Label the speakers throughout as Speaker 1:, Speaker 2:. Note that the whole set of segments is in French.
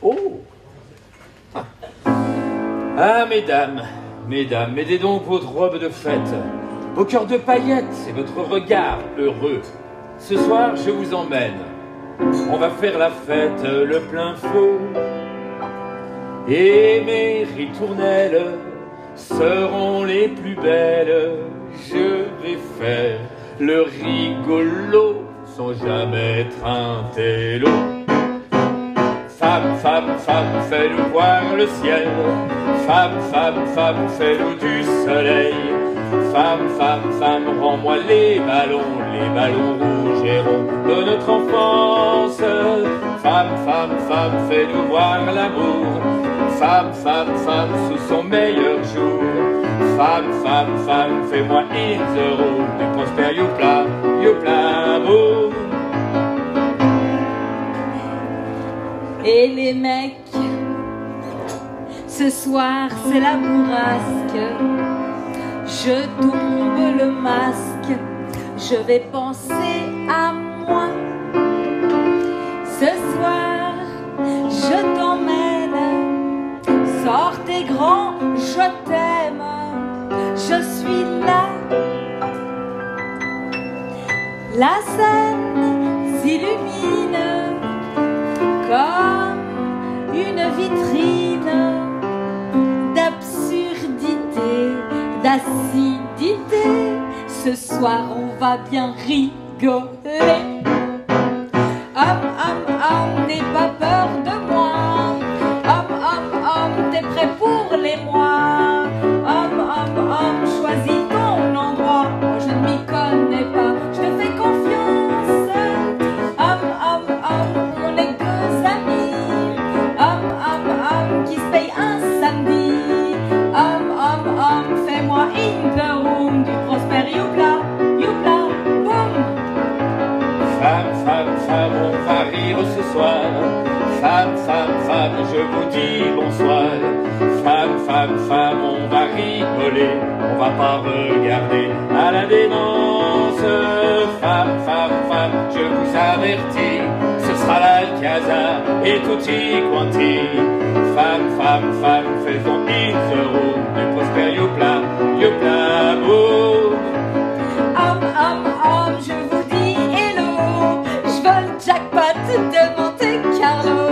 Speaker 1: Oh! Ah, mesdames, mettez donc votre robe de fête, vos cœurs de paillettes et votre regard heureux. Ce soir, je vous emmène. On va faire la fête, le plein feu. Et mes ritournelles seront les plus belles. Je vais faire le rigolo sans jamais être un télo. Femme, femme, femme, fais-nous voir le ciel. Femme, femme, femme, fais-nous du soleil. Femme, femme, femme, rends-moi les ballons rouges et ronds de notre enfance. Femme, femme, femme, fais-nous voir l'amour. Femme, femme, femme, sous son meilleur jour. Femme, femme, femme, fais-moi in the room du Prosper Youpla, boum.
Speaker 2: Et les mecs, ce soir c'est la bourrasque. Je tombe le masque, je vais penser à moi. Ce soir, je t'emmène, sors tes grands, je t'aime, je suis là. La scène s'illumine comme une vitrine d'absurdité, d'acidité. Ce soir on va bien rigoler. N'aie pas peur de moi. T'es prêt pour les mois. Choisis ton endroit. Moi je ne m'y connais pas, je te fais confiance. On est deux amis. Qui se paye un samedi. Fais-moi in the room du Prosper Youpla, boum.
Speaker 1: Femme, femme, femme, on va rire ce soir. Femme, femme, femme, je vous dis bonsoir. Femme, femme, femme, on va rigoler. On va pas regarder à la démence. Femme, femme, femme, je vous avertis, ce sera l'Alcazar et tutti quanti. Femme, femme, femme, faisons in the room du Prosper Youpla, boum.
Speaker 2: Je vous dis hello, je veux le jackpot de Monte Carlo.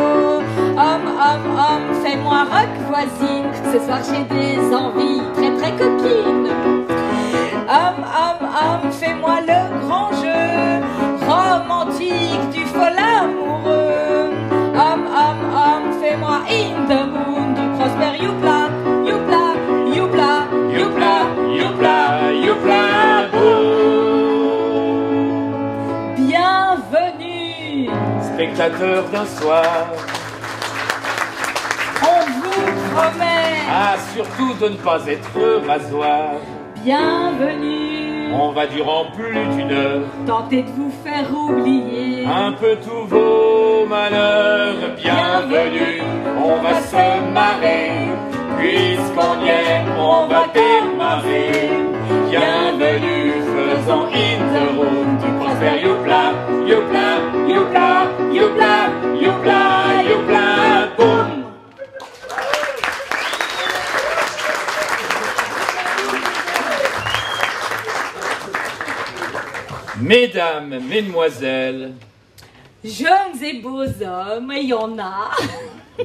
Speaker 2: Fais-moi rock voisine, ce soir j'ai des envies très très copines. Fais-moi le grand jeu romantique du fol amoureux. Fais-moi in the moon du Prosper Youpla, bienvenue,
Speaker 1: Spectateur d'un soir.
Speaker 2: on vous promet.
Speaker 1: Ah, surtout de ne pas être rasoir.
Speaker 2: Bienvenue,
Speaker 1: On va durant plus d'une heure
Speaker 2: tentez de vous faire oublier.
Speaker 1: un peu tous vos malheurs. Bienvenue, on va se marrer. Puisqu'on y est, on va démarrer. Bienvenue, faisons in the room du Prosper Youpla, boum. Mesdames, mesdemoiselles,
Speaker 2: Jeunes et beaux hommes, il y en a.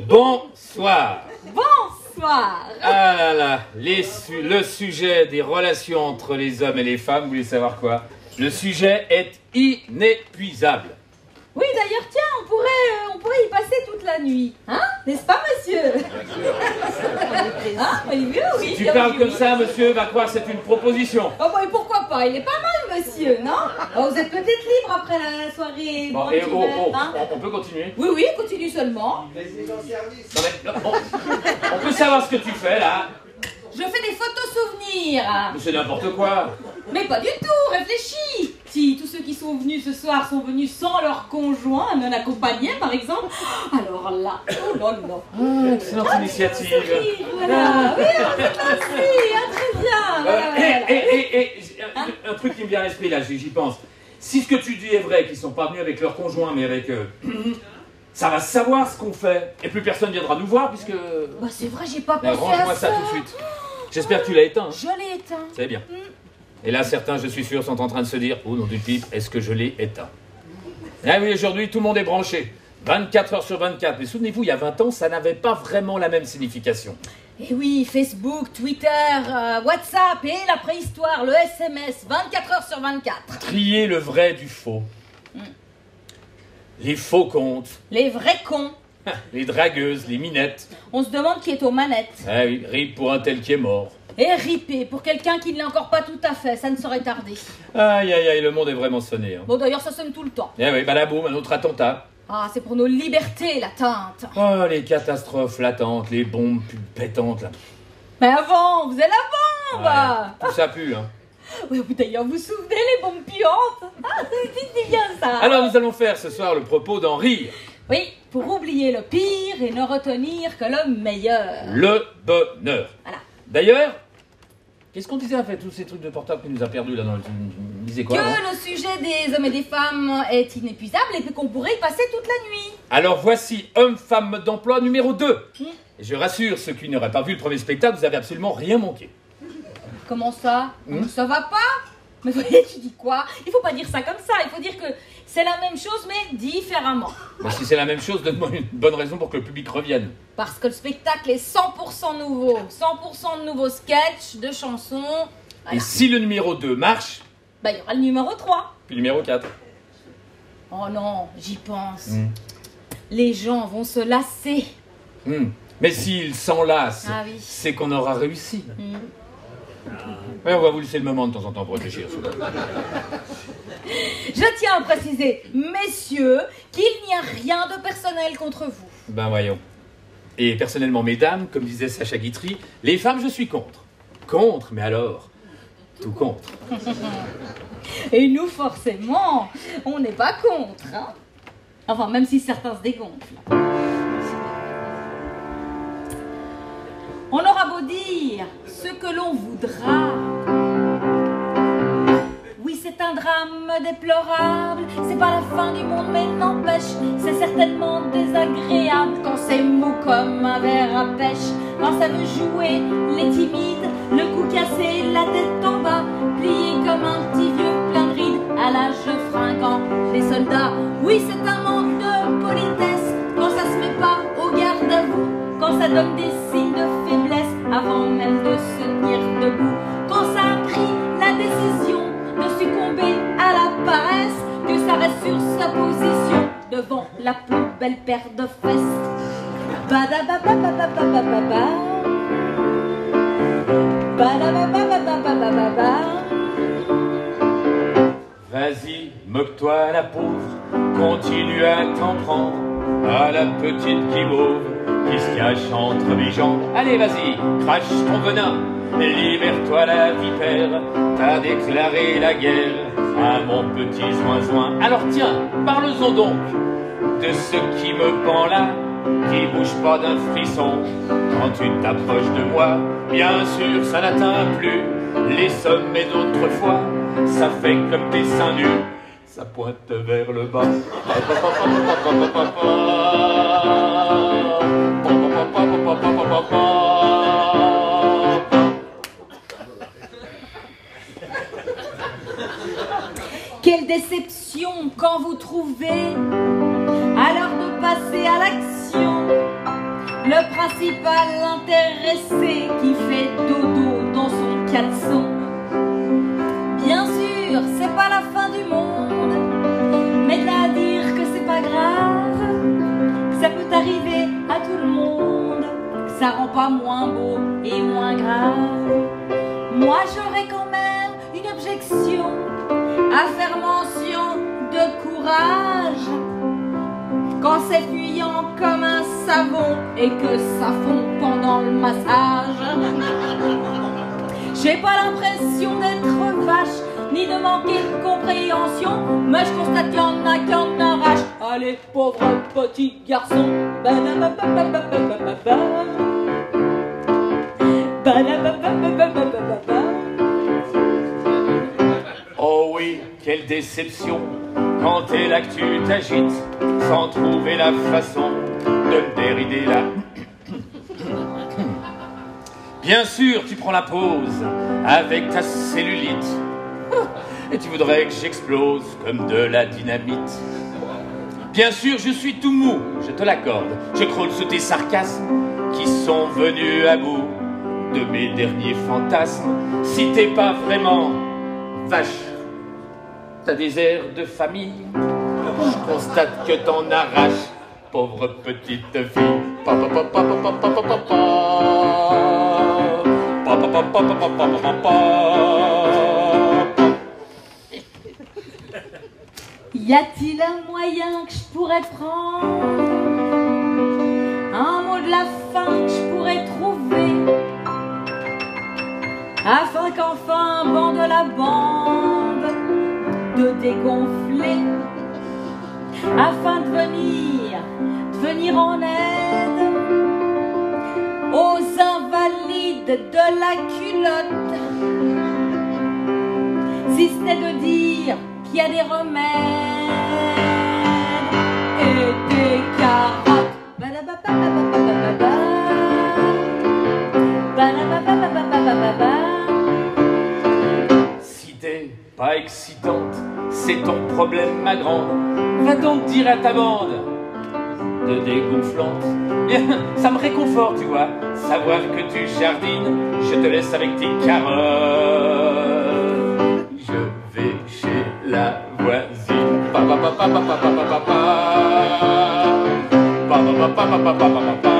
Speaker 1: bonsoir.
Speaker 2: Bonsoir.
Speaker 1: Ah là là, le sujet des relations entre les hommes et les femmes, vous voulez savoir quoi? Le sujet est inépuisable.
Speaker 2: Oui, d'ailleurs, tiens, on pourrait y passer toute la nuit. Hein? N'est-ce pas, monsieur? Hein? Oui,
Speaker 1: Si tu parles comme ça, monsieur va croire que c'est une proposition.
Speaker 2: Oh, bah, et pourquoi pas? Il est pas mal, monsieur, non? Oh, vous êtes peut-être libre après la soirée.
Speaker 1: Bon,
Speaker 2: bon,
Speaker 1: et
Speaker 2: petit
Speaker 1: oh,
Speaker 2: verre,
Speaker 1: oh,
Speaker 2: hein?
Speaker 1: on peut continuer?
Speaker 2: Oui, continue seulement.
Speaker 1: Non, mais, on peut savoir ce que tu fais là?
Speaker 2: Je fais des photos souvenirs.
Speaker 1: Mais c'est n'importe quoi.
Speaker 2: Mais pas du tout, réfléchis. Si tous ceux qui sont venus ce soir sont venus sans leur conjoint, non accompagné par exemple, alors là, oh là là.
Speaker 1: Ah, excellente initiative.
Speaker 2: Voilà, oui, on fait ainsi, hein, très bien. Voilà, voilà.
Speaker 1: un truc qui me vient à l'esprit là, j'y pense. Si ce que tu dis est vrai, qu'ils sont pas venus avec leur conjoint, mais avec ça va savoir ce qu'on fait. Et plus personne viendra nous voir, puisque...
Speaker 2: Bah c'est vrai, j'ai pas pensé à ça.
Speaker 1: Range-moi ça tout de suite. J'espère que tu l'as éteint.
Speaker 2: Je l'ai éteint.
Speaker 1: C'est bien. Et là, certains, je suis sûr, sont en train de se dire, oh nom du pipe, est-ce que je l'ai éteint? Ah oui, aujourd'hui, tout le monde est branché. 24 heures sur 24. Mais souvenez-vous, il y a 20 ans, ça n'avait pas vraiment la même signification.
Speaker 2: Et oui, Facebook, Twitter, WhatsApp et la préhistoire, le SMS, 24 heures sur 24.
Speaker 1: Trier le vrai du faux. Les faux comptes.
Speaker 2: Les vrais cons.
Speaker 1: Les dragueuses, les minettes.
Speaker 2: On se demande qui est aux manettes.
Speaker 1: Ah oui, rip pour un tel qui est mort.
Speaker 2: Et ripé pour quelqu'un qui ne l'est encore pas tout à fait, ça ne saurait tarder.
Speaker 1: Aïe, aïe, aïe, le monde est vraiment sonné. Hein.
Speaker 2: Bon d'ailleurs, ça sonne tout le temps.
Speaker 1: Eh oui, balaboum, un autre attentat.
Speaker 2: Ah, c'est pour nos libertés, l'atteinte.
Speaker 1: Oh, les catastrophes latentes, les bombes pétantes, là.
Speaker 2: Mais avant, vous êtes la bombe.
Speaker 1: Ouais, tout ça pue, hein.
Speaker 2: Oui, d'ailleurs, vous vous souvenez les bombes puantes? Ah, c'est bien ça.
Speaker 1: Alors, nous allons faire ce soir le propos d'en rire.
Speaker 2: Oui, pour oublier le pire et ne retenir que le meilleur.
Speaker 1: Le bonheur.
Speaker 2: Voilà.
Speaker 1: D'ailleurs, qu'est-ce qu'on disait après tous ces trucs de portable qui nous a perdus là dans le... On disait quoi?
Speaker 2: Que le sujet des hommes et des femmes est inépuisable et qu'on pourrait y passer toute la nuit.
Speaker 1: Alors voici homme-femme d'emploi numéro 2. Et je rassure ceux qui n'auraient pas vu le premier spectacle, vous avez absolument rien manqué.
Speaker 2: Comment ça? Ça va pas? Mais voyez, tu dis quoi? Il faut pas dire ça comme ça, il faut dire que c'est la même chose mais différemment.
Speaker 1: Mais si c'est la même chose, donne-moi une bonne raison pour que le public revienne.
Speaker 2: Parce que le spectacle est 100% nouveau, 100% de nouveaux sketchs, de chansons. Voilà.
Speaker 1: Et si le numéro 2 marche,
Speaker 2: bah il y aura le numéro 3.
Speaker 1: puis le numéro 4.
Speaker 2: Oh non, j'y pense. Les gens vont se lasser.
Speaker 1: Mais s'ils s'enlacent,
Speaker 2: Ah oui.
Speaker 1: c'est qu'on aura réussi. Ouais, on va vous laisser le moment de temps en temps pour réfléchir.
Speaker 2: Je tiens à préciser, messieurs, qu'il n'y a rien de personnel contre vous.
Speaker 1: Ben voyons. Et personnellement, mesdames, comme disait Sacha Guitry, les femmes, je suis contre. Contre, mais alors, tout contre.
Speaker 2: Et nous, forcément, on n'est pas contre. Hein, enfin, même si certains se dégonflent. On aura beau dire ce que l'on voudra. Oui, c'est un drame déplorable, c'est pas la fin du monde, mais n'empêche, c'est certainement désagréable quand c'est mou comme un verre à pêche, quand ça veut jouer les timides, le cou cassé, la tête en bas, plié comme un petit vieux plein de rides, à l'âge fringant, les soldats. Oui, c'est un manque de politesse quand ça se met pas au garde à vous, quand ça donne des signes de faiblesse avant même de se tenir debout, quand ça a pris la décision de succomber à la paresse, que ça reste sur sa position devant la plus belle paire de fesses. Badabababababababa. Badababababababa.
Speaker 1: Vas-y, moque-toi la pauvre, continue à t'en prendre à la petite guimauve qui se cache entre mes jambes. Allez, vas-y, crache ton venin, libère-toi la vipère, t'as déclaré la guerre à mon petit join-join. Alors tiens, parle-en donc de ce qui me pend là, qui bouge pas d'un frisson quand tu t'approches de moi. Bien sûr, ça n'atteint plus les sommets d'autrefois, ça fait comme des seins nus, ça pointe vers le bas.
Speaker 2: Quelle déception quand vous trouvez, à l'heure de passer à l'action, le principal intéressé qui fait dodo dans son caleçon. Bien sûr, c'est pas la fin du monde, mais à dire que c'est pas grave, ça peut arriver à tout le monde, ça rend pas moins beau et moins grave. Moi j'aurais quand même une objection à faire mention de courage quand c'est fuyant comme un savon et que ça fond pendant le massage. J'ai pas l'impression d'être vache ni de manquer de compréhension, mais je constate qu'il y en a qui en arrachent. Allez, pauvre petit garçon.
Speaker 1: quelle déception quand t'es là que tu t'agites sans trouver la façon de me dérider là. Bien sûr, tu prends la pause avec ta cellulite et tu voudrais que j'explose comme de la dynamite. Bien sûr, je suis tout mou, je te l'accorde. Je crôle sous tes sarcasmes qui sont venus à bout de mes derniers fantasmes. Si t'es pas vraiment vache, t'as des airs de famille. Je constate que t'en arraches, pauvre petite fille. Papa, papa, papa, papa, papa, papa, papa, papa, papa, papa.
Speaker 2: Y a-t-il un moyen que je pourrais prendre, un mot de la fin que je pourrais trouver, afin qu'enfin un banc de la bande de dégonfler, afin de venir en aide aux invalides de la culotte, si ce n'est de dire qu'il y a des remèdes et des carottes.
Speaker 1: Si t'es pas excitante, c'est ton problème, ma grande. Va donc dire à ta bande de dégonflante. Bien, ça me réconforte, tu vois, savoir que tu jardines. Je te laisse avec tes carottes. Je vais chez la voisine. Papa, papa, papa, papa, papa, papa, papa, papa, papa, papa.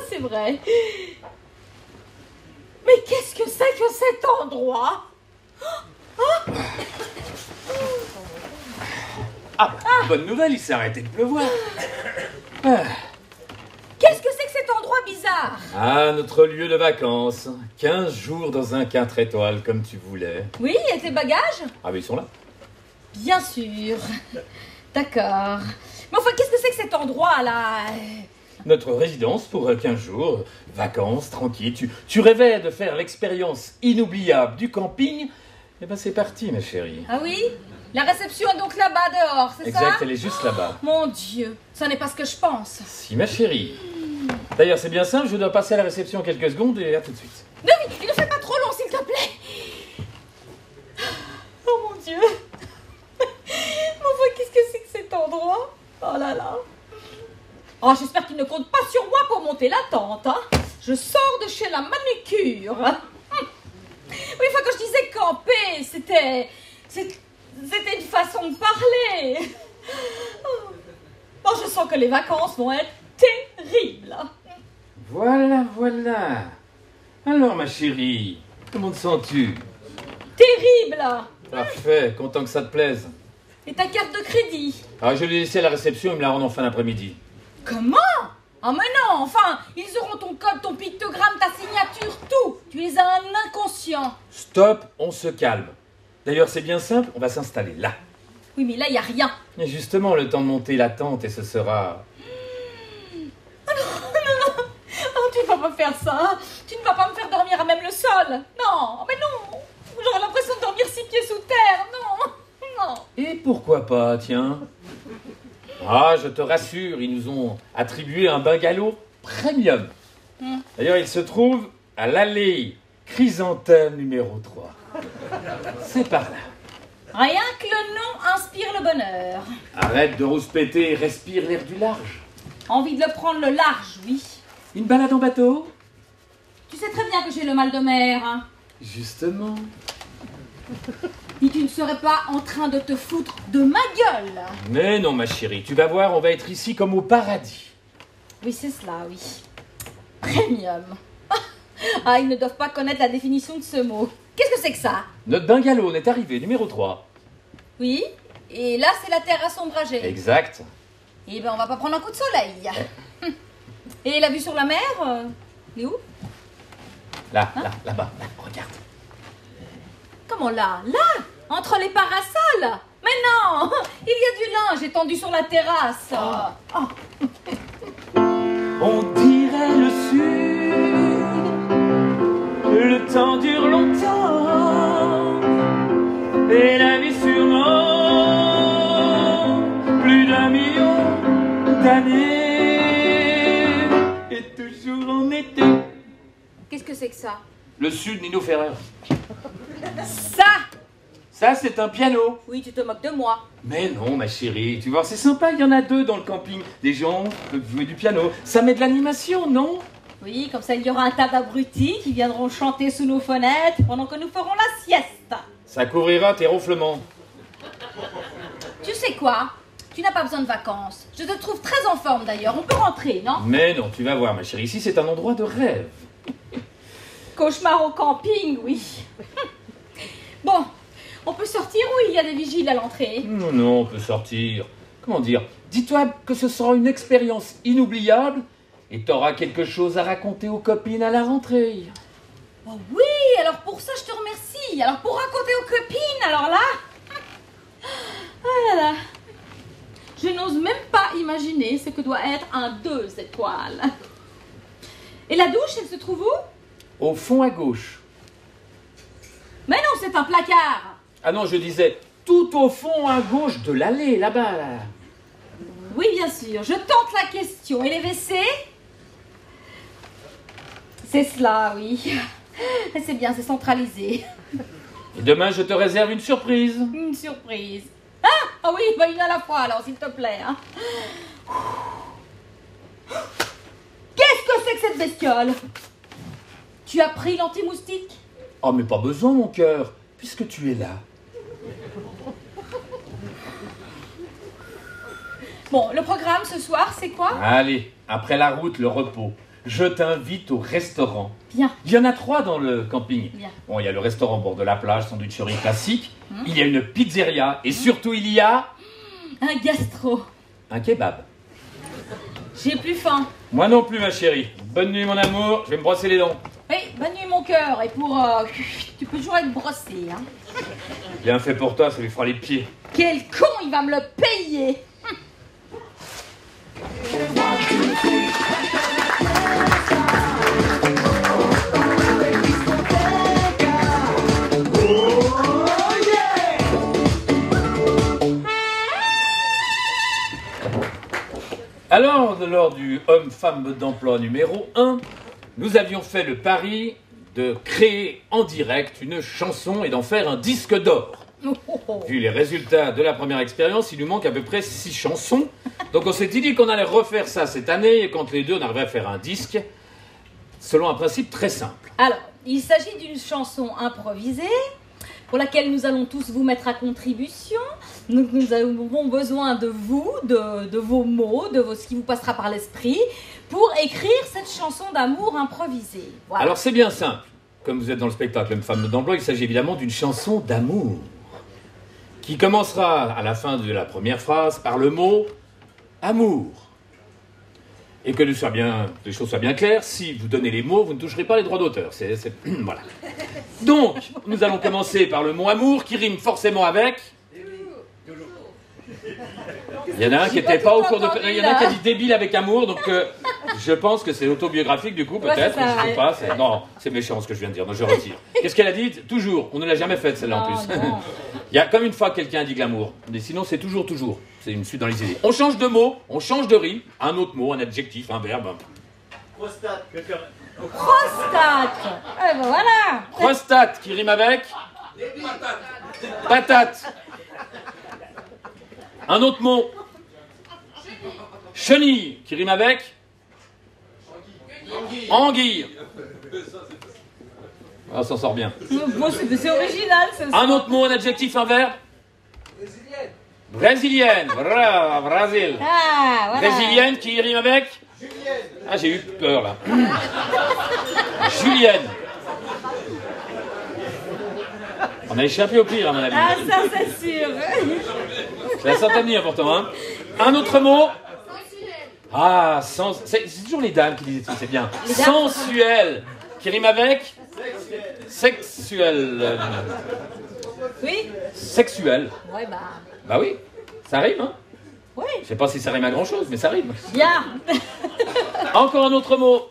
Speaker 2: C'est vrai. Mais qu'est-ce que c'est que cet endroit?
Speaker 1: Bonne nouvelle, il s'est arrêté de pleuvoir.
Speaker 2: Qu'est-ce que c'est que cet endroit bizarre?
Speaker 1: Ah, notre lieu de vacances. 15 jours dans un 4 étoiles, comme tu voulais.
Speaker 2: Oui, et tes bagages?
Speaker 1: Ah, mais ils sont là.
Speaker 2: Bien sûr. D'accord. Mais enfin, qu'est-ce que c'est que cet endroit-là?
Speaker 1: Notre résidence pour 15 jours, vacances, tranquille. Tu rêvais de faire l'expérience inoubliable du camping. Eh ben c'est parti, ma chérie.
Speaker 2: Ah oui? La réception est donc là-bas dehors, c'est ça?
Speaker 1: Exact, elle est juste là-bas.
Speaker 2: Mon Dieu, ça n'est pas ce que je pense.
Speaker 1: Si, ma chérie. D'ailleurs, c'est bien simple, je dois passer à la réception quelques secondes et à tout de suite.
Speaker 2: Non, mais il ne fait pas trop long, s'il te plaît. Oh mon Dieu. Mais enfin, qu'est-ce que c'est que cet endroit? Oh là là. Oh, j'espère qu'il ne compte pas sur moi pour monter la tente, hein. Je sors de chez la manucure. Oui, enfin, quand je disais camper, c'était une façon de parler. Oh, je sens que les vacances vont être terribles.
Speaker 1: Voilà, voilà. Alors, ma chérie, comment te sens-tu?
Speaker 2: Terrible.
Speaker 1: Parfait, content que ça te plaise.
Speaker 2: Et ta carte de crédit?
Speaker 1: Ah, je l'ai laissée à la réception, ils me la rendent en fin d'après-midi.
Speaker 2: Comment? Ah mais non, enfin, ils auront ton code, ton pictogramme, ta signature, tout. Tu es un inconscient.
Speaker 1: Stop, on se calme. D'ailleurs, c'est bien simple, on va s'installer là.
Speaker 2: Oui, mais là, il n'y a rien.
Speaker 1: Et justement, le temps de monter la tente et ce sera...
Speaker 2: Oh non. Oh, tu ne vas pas faire ça. Tu ne vas pas me faire dormir à même le sol. Non, mais non. J'aurai l'impression de dormir 6 pieds sous terre. Non.
Speaker 1: Et pourquoi pas, tiens? Ah, je te rassure, ils nous ont attribué un bungalow premium. D'ailleurs, il se trouve à l'allée Chrysanthème numéro 3. C'est par là.
Speaker 2: Rien que le nom inspire le bonheur.
Speaker 1: Arrête de rouspéter et respire l'air du large.
Speaker 2: Envie de le prendre le large, oui.
Speaker 1: Une balade en bateau?
Speaker 2: Tu sais très bien que j'ai le mal de mer, hein.
Speaker 1: Justement.
Speaker 2: Et tu ne serais pas en train de te foutre de ma gueule.
Speaker 1: Mais non, ma chérie, tu vas voir, on va être ici comme au paradis.
Speaker 2: Oui, c'est cela, oui. Premium. Ah, ils ne doivent pas connaître la définition de ce mot. Qu'est-ce que c'est que ça?
Speaker 1: Notre bungalow, on est arrivé, numéro 3.
Speaker 2: Oui, et là, c'est la terrasse ombragée.
Speaker 1: Exact.
Speaker 2: Eh ben, on va pas prendre un coup de soleil. Et la vue sur la mer, elle est où?
Speaker 1: Là, là-bas, là, regarde.
Speaker 2: Comment là? Là? Entre les parasols? Mais non! Il y a du linge étendu sur la terrasse.
Speaker 1: On dirait le sud, le temps dure longtemps, et la vie sûrement plus d'1 million d'années, et toujours en été.
Speaker 2: Qu'est-ce que c'est que ça?
Speaker 1: Le sud, Nino Ferrer.
Speaker 2: Ça,
Speaker 1: c'est un piano.
Speaker 2: oui, tu te moques de moi.
Speaker 1: Mais non, ma chérie, tu vois, c'est sympa, il y en a 2 dans le camping. Des gens peuvent jouer du piano. Ça met de l'animation, non?
Speaker 2: Oui, comme ça, il y aura un tas d'abrutis qui viendront chanter sous nos fenêtres pendant que nous ferons la sieste.
Speaker 1: Ça couvrira tes ronflements.
Speaker 2: Tu sais quoi? Tu n'as pas besoin de vacances. Je te trouve très en forme d'ailleurs. On peut rentrer, non?
Speaker 1: Mais non, tu vas voir, ma chérie, ici c'est un endroit de rêve.
Speaker 2: Cauchemar au camping, oui. Bon, on peut sortir ou il y a des vigiles à l'entrée?
Speaker 1: Non, non, on peut sortir. Comment dire? Dis-toi que ce sera une expérience inoubliable et t'auras quelque chose à raconter aux copines à la rentrée.
Speaker 2: Oh oui, alors pour ça je te remercie. Alors pour raconter aux copines, alors là... Ah là là. Je n'ose même pas imaginer ce que doit être un 2 étoiles. Et la douche, elle se trouve où?
Speaker 1: Au fond à gauche.
Speaker 2: Mais non, c'est un placard.
Speaker 1: Ah non, je disais tout au fond à gauche de l'allée, là-bas, là.
Speaker 2: Oui, bien sûr, je tente la question. Et les WC? C'est cela, oui. C'est bien, c'est centralisé.
Speaker 1: Et demain, je te réserve une surprise.
Speaker 2: Une surprise. Ah oui, bah une à la fois alors, s'il te plaît. Hein. Qu'est-ce que c'est que cette bestiole? Tu as pris l'anti-moustique?
Speaker 1: Oh, mais pas besoin, mon cœur, puisque tu es là.
Speaker 2: Bon, le programme ce soir, c'est quoi?
Speaker 1: Allez, après la route, le repos. Je t'invite au restaurant.
Speaker 2: Bien.
Speaker 1: Il y en a 3 dans le camping.
Speaker 2: Bien.
Speaker 1: Bon, il y a le restaurant au bord de la plage, sandwicherie classique. Il y a une pizzeria. Et surtout, il y a...
Speaker 2: Un gastro.
Speaker 1: un kebab.
Speaker 2: J'ai plus faim.
Speaker 1: Moi non plus, ma chérie. Bonne nuit, mon amour. Je vais me brosser les dents.
Speaker 2: Oui, bonne nuit mon cœur. Et pour... tu peux toujours être brossé. Hein.
Speaker 1: Bien fait pour toi, ça lui fera les pieds.
Speaker 2: Quel con, il va me le payer.
Speaker 1: Alors, lors du Homme-Femme d'Emploi numéro 1, nous avions fait le pari de créer en direct une chanson et d'en faire un disque d'or. Vu les résultats de la première expérience, il nous manque à peu près 6 chansons. Donc on s'est dit qu'on allait refaire ça cette année et quand les deux on arriverait à faire un disque, selon un principe très simple.
Speaker 2: Alors, il s'agit d'une chanson improvisée pour laquelle nous allons tous vous mettre à contribution. Donc nous avons besoin de vous, de vos mots, de ce qui vous passera par l'esprit pour écrire cette chanson d'amour improvisée. Voilà.
Speaker 1: Alors c'est bien simple. Comme vous êtes dans le spectacle Homme-Femme d'Emploi, il s'agit évidemment d'une chanson d'amour qui commencera à la fin de la première phrase par le mot amour. Et que les choses soient bien claires, si vous donnez les mots, vous ne toucherez pas les droits d'auteur. Voilà. Donc, nous allons commencer par le mot amour qui rime forcément avec... Il y en a un qui n'était pas au cours de... Il y en a un qui a dit débile avec amour, donc je pense que c'est autobiographique du coup, peut-être.
Speaker 2: Ouais,
Speaker 1: je sais pas. Non, c'est méchant ce que je viens de dire, donc je retire. Qu'est-ce qu'elle a dit? Toujours. On ne l'a jamais faite celle-là en plus.
Speaker 2: Non.
Speaker 1: Il y a comme une fois quelqu'un a dit glamour, mais sinon c'est toujours. C'est une suite dans les idées. On change de mot, on change de rime, un autre mot, un adjectif, un verbe.
Speaker 2: Prostate. Eh ben voilà.
Speaker 1: Prostate qui rime avec... Patate. Un autre mot. Chenille, qui rime avec anguille. Ah, on s'en sort bien.
Speaker 2: Bon, c'est original, ça.
Speaker 1: Un autre mot, un adjectif, un verbe. Brésilienne. Bravo, Brésil.
Speaker 2: Ah, voilà.
Speaker 1: Brésilienne qui rime avec. Ah, j'ai eu peur là. Julienne. On a échappé au pire, à mon avis.
Speaker 2: Ah, ça, c'est sûr.
Speaker 1: C'est la centaine venir pourtant, hein. Un autre mot. Ah, c'est toujours les dames qui disent tout, c'est bien. Sensuel, qui rime avec sexuel.
Speaker 2: Oui.
Speaker 1: Sexuel.
Speaker 2: Ouais, bah.
Speaker 1: Bah oui, ça rime, hein.
Speaker 2: Oui.
Speaker 1: Je sais pas si ça rime à grand chose, mais ça rime.
Speaker 2: Bien.
Speaker 1: Encore un autre mot.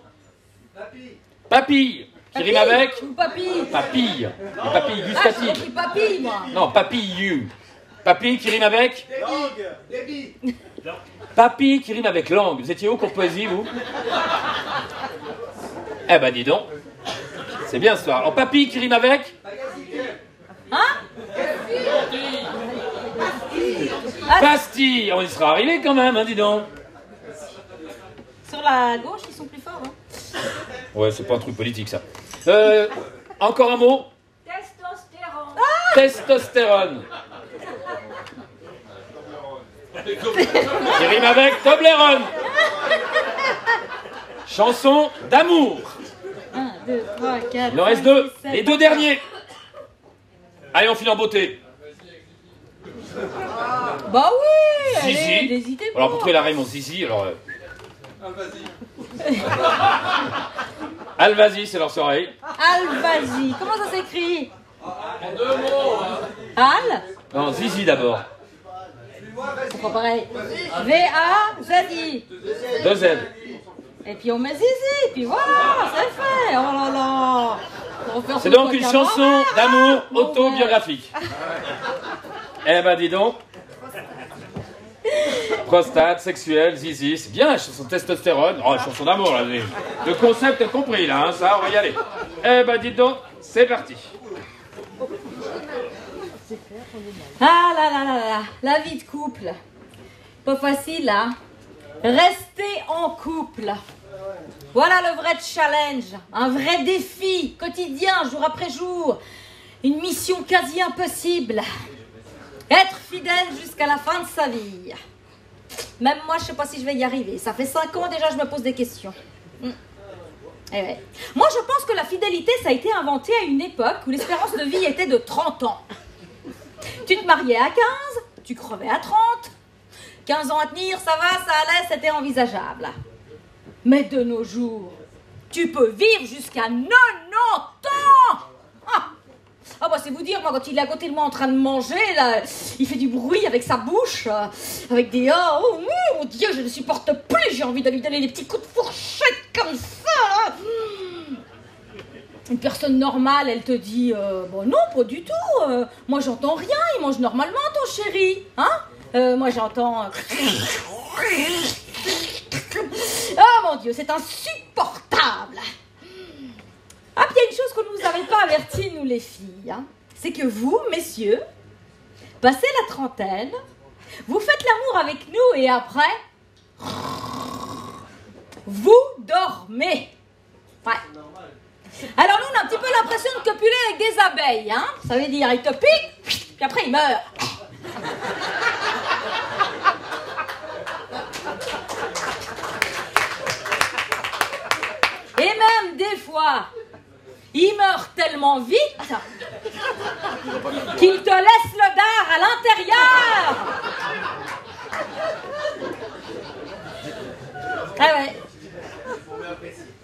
Speaker 1: Papille, qui rime avec
Speaker 2: ou papille.
Speaker 1: papille. Les papilles
Speaker 2: Ah,
Speaker 1: gustatives.
Speaker 2: j'ai dit papille, moi.
Speaker 1: Non, papille. Papille qui rime avec
Speaker 3: Langue.
Speaker 1: papille qui rime avec langue. Vous étiez où pour poésie, vous? Eh ben, dis donc. C'est bien ce soir. Alors, papille qui rime avec
Speaker 2: Hein?
Speaker 1: pastille. On y sera arrivé quand même, hein, dis donc.
Speaker 2: Sur la gauche, ils sont plus forts. Hein.
Speaker 1: Ouais, c'est pas un truc politique, ça. Encore un mot.
Speaker 2: Testostérone.
Speaker 1: Testostérone. Qui rime avec Toblerone. Chanson d'amour.
Speaker 2: 1, 2, 3, 4.
Speaker 1: Il en reste 2. Les 2 derniers. Allez, on finit en beauté.
Speaker 2: Bah oui, allez,
Speaker 1: Zizi.
Speaker 2: n'hésitez pas.
Speaker 1: Alors, pour trouver la rime en zizi, alors... Alvazi, c'est leur soirée.
Speaker 2: Alvazi. Comment ça s'écrit? En 2 mots. Al?
Speaker 1: Non, zizi d'abord.
Speaker 2: C'est pas pareil. V-A-Z-I.
Speaker 1: 2 Z.
Speaker 2: Et puis on met zizi, puis voilà, c'est fait. Oh là là. On va faire
Speaker 1: C'est
Speaker 2: tout
Speaker 1: donc
Speaker 2: le
Speaker 1: une
Speaker 2: truc à
Speaker 1: chanson
Speaker 2: l'envers.
Speaker 1: d'amour
Speaker 2: Bon,
Speaker 1: autobiographique. Eh ben, dis donc. Prostate, sexuelle, zizi, c'est bien la chanson de testostérone. Oh, la chanson d'amour, là. Le concept est compris, là, hein, ça, on va y aller. Eh ben, dis donc, c'est parti.
Speaker 2: Ah là là là là, la vie de couple. Pas facile, hein. Rester en couple. Voilà le vrai challenge, un vrai défi quotidien, jour après jour. Une mission quasi impossible. Être fidèle jusqu'à la fin de sa vie. Même moi, je sais pas si je vais y arriver. Ça fait 5 ans déjà, je me pose des questions. Eh ouais. Moi, je pense que la fidélité, ça a été inventé à une époque où l'espérance de vie était de 30 ans. Tu te mariais à 15, tu crevais à 30. 15 ans à tenir, ça va, ça allait, c'était envisageable. Mais de nos jours, tu peux vivre jusqu'à 90 ans. Ah bah c'est vous dire, moi quand il est à côté de moi en train de manger, là, il fait du bruit avec sa bouche, avec des oh mon Dieu, je ne supporte plus, j'ai envie de lui donner des petits coups de fourchette comme ça. Là. Une personne normale, elle te dit, bon non, pas du tout, moi j'entends rien, il mange normalement ton chéri, hein, moi j'entends... Oh mon Dieu, c'est insupportable. Ah, puis il y a une chose qu'on ne nous avait pas averti, nous les filles, hein. C'est que vous, messieurs, passez la trentaine, vous faites l'amour avec nous et après, vous dormez. Ouais. Alors nous, on a un petit peu l'impression de copuler avec des abeilles, hein. Ça veut dire, ils te piquent, puis après ils meurent. Et même des fois, ils meurent tellement vite qu'ils te laissent le dard à l'intérieur. Ah ouais.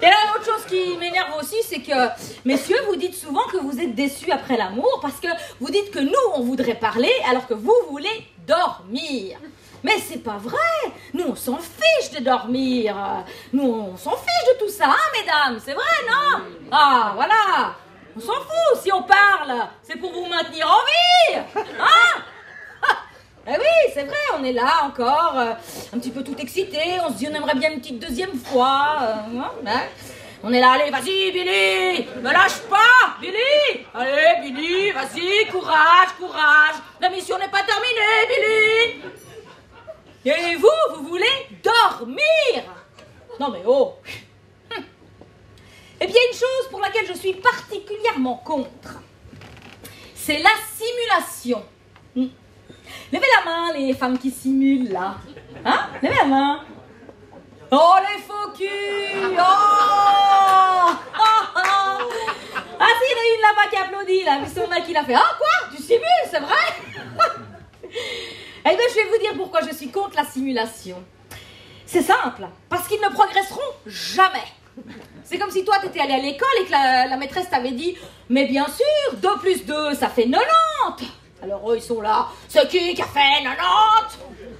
Speaker 2: Et là, autre chose qui m'énerve aussi, c'est que, messieurs, vous dites souvent que vous êtes déçus après l'amour parce que vous dites que nous, on voudrait parler alors que vous voulez dormir. Mais c'est pas vrai. Nous, on s'en fiche de dormir. Nous, on s'en fiche de tout ça, hein, mesdames. C'est vrai, non? Ah, voilà. On s'en fout. Si on parle, c'est pour vous maintenir en vie. Hein? Eh oui, c'est vrai, on est là encore, un petit peu tout excité. On se dit, on aimerait bien une petite deuxième fois. Hein? On est là, allez, vas-y, Billy, me lâche pas, Billy. Allez, Billy, vas-y, courage, courage. La mission n'est pas terminée, Billy. Et vous voulez dormir? Non mais oh. Eh bien, une chose pour laquelle je suis particulièrement contre, c'est la simulation. Levez la main, les femmes qui simulent, là. Hein? Levez la main. Oh, les faux culs! Oh! Ah, si, il y en a une là-bas qui applaudit, là. Mais son mec, il a fait, ah, quoi? Tu simules, c'est vrai? Eh bien, je vais vous dire pourquoi je suis contre la simulation. C'est simple, parce qu'ils ne progresseront jamais. C'est comme si toi, tu étais allé à l'école et que la maîtresse t'avait dit, mais bien sûr, 2 plus 2, ça fait 90. Alors eux, ils sont là, c'est qui a fait 90?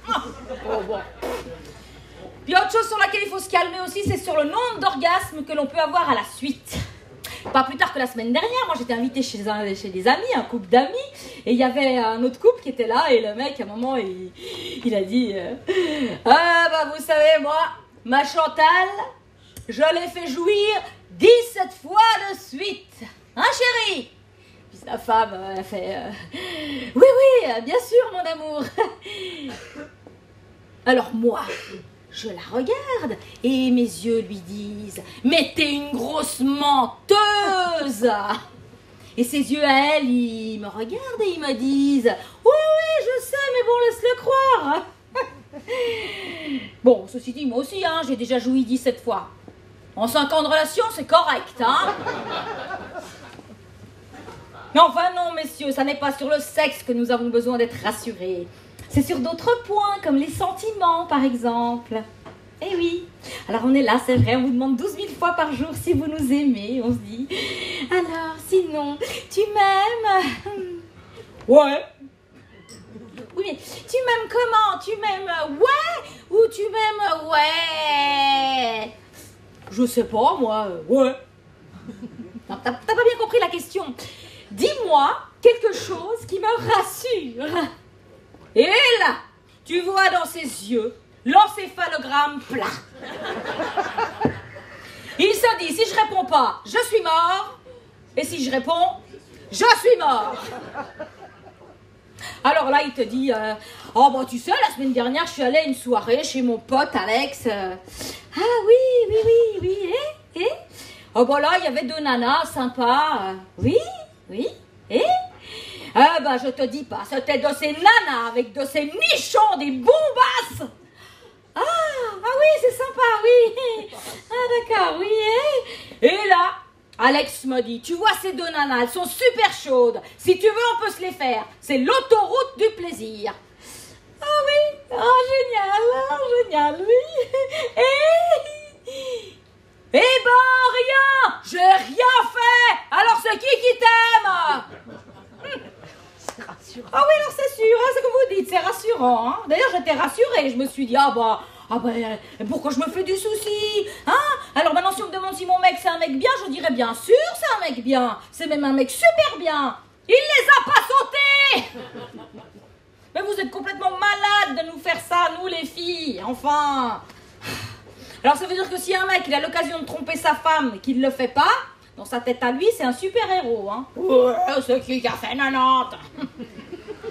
Speaker 2: Oh, bon. Puis autre chose sur laquelle il faut se calmer aussi, c'est sur le nombre d'orgasmes que l'on peut avoir à la suite. Pas plus tard que la semaine dernière, moi j'étais invitée chez des amis, un couple d'amis, et il y avait un autre couple qui était là, et le mec, à un moment, il a dit ah bah vous savez, moi, ma Chantal, je l'ai fait jouir 17 fois de suite. Hein, chérie? Puis sa femme a fait oui, bien sûr, mon amour. Alors moi, je la regarde et mes yeux lui disent « Mais t'es une grosse menteuse !» Et ses yeux à elle, ils me regardent et ils me disent « Oui, je sais, mais bon, laisse-le croire !» Bon, ceci dit, moi aussi, hein, j'ai déjà joui 17 fois. En 5 ans de relation, c'est correct, hein. Mais enfin non, messieurs, ça n'est pas sur le sexe que nous avons besoin d'être rassurés. C'est sur d'autres points, comme les sentiments, par exemple. Eh oui. Alors on est là, c'est vrai, on vous demande 12 000 fois par jour si vous nous aimez. On se dit, alors, sinon, tu m'aimes? Ouais. Oui, mais tu m'aimes comment? Tu m'aimes ouais? Ou tu m'aimes ouais? Je sais pas, moi, ouais. Non, t'as pas bien compris la question. Dis-moi quelque chose qui me rassure. Et là, tu vois dans ses yeux l'encéphalogramme plat. Il se dit, si je réponds pas, je suis mort. Et si je réponds, je suis mort. Alors là, il te dit, oh bah tu sais, la semaine dernière, je suis allée à une soirée chez mon pote Alex. Ah oui, et oh bah là, il y avait 2 nanas sympas. Oui, et ah bah je te dis pas, c'était de ces nanas avec de ces nichons, des bombasses. Ah oui, c'est sympa, oui. Ah d'accord, oui. Et là, Alex me dit, tu vois ces 2 nanas, elles sont super chaudes. Si tu veux, on peut se les faire. C'est l'autoroute du plaisir. Ah oui, génial, oui. Eh ben, rien, j'ai rien fait. Alors c'est qui t'aime? Ah oui, alors c'est sûr, hein, c'est comme vous dites, c'est rassurant. Hein. D'ailleurs, j'étais rassurée, je me suis dit, pourquoi je me fais du souci, hein? Alors maintenant, si on me demande si mon mec c'est un mec bien, je dirais bien sûr c'est un mec bien. C'est même un mec super bien. Il les a pas sautés. Mais vous êtes complètement malades de nous faire ça, nous les filles, enfin. Alors ça veut dire que si un mec il a l'occasion de tromper sa femme et qu'il ne le fait pas, dans sa tête à lui, c'est un super-héros, hein. Ouais, c'est qui a fait 90.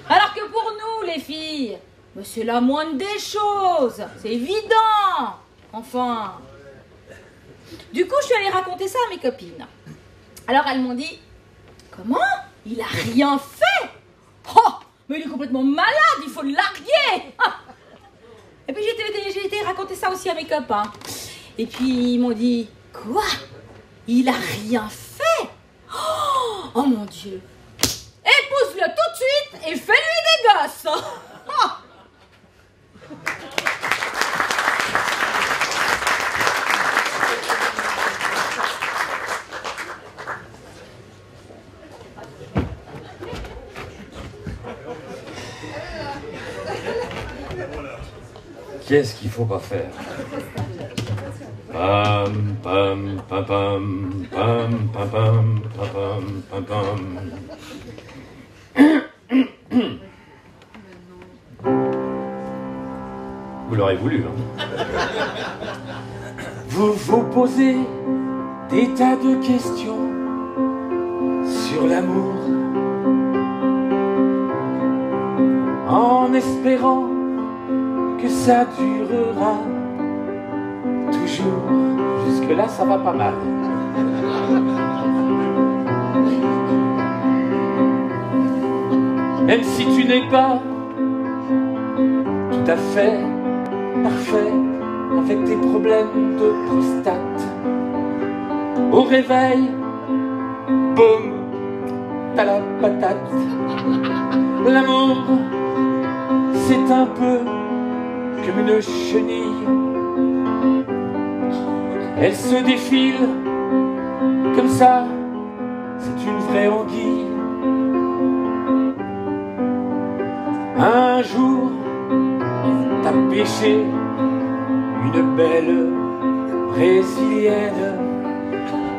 Speaker 2: Alors que pour nous, les filles, mais c'est la moindre des choses. C'est évident. Enfin. Du coup, je suis allée raconter ça à mes copines. Alors, elles m'ont dit, comment? Il a rien fait? Oh, mais il est complètement malade, il faut le larguer. Et puis, j'ai été raconter ça aussi à mes copains. Et puis, ils m'ont dit, quoi? Il a rien fait? Oh mon Dieu! Épouse-le tout de suite et fais-lui des gosses!
Speaker 1: Qu'est-ce qu'il faut pas faire? Pam pam pam pam pam pam pam pam pam pam. Vous l'aurez voulu, hein? Vous vous posez des tas de questions sur l'amour, en espérant que ça durera toujours. Jusque-là, ça va pas mal. Même si tu n'es pas tout à fait parfait avec tes problèmes de prostate, au réveil, boum, t'as la patate. L'amour, c'est un peu comme une chenille. Elle se défile comme ça, c'est une vraie anguille. Un jour, t'as pêché une belle brésilienne,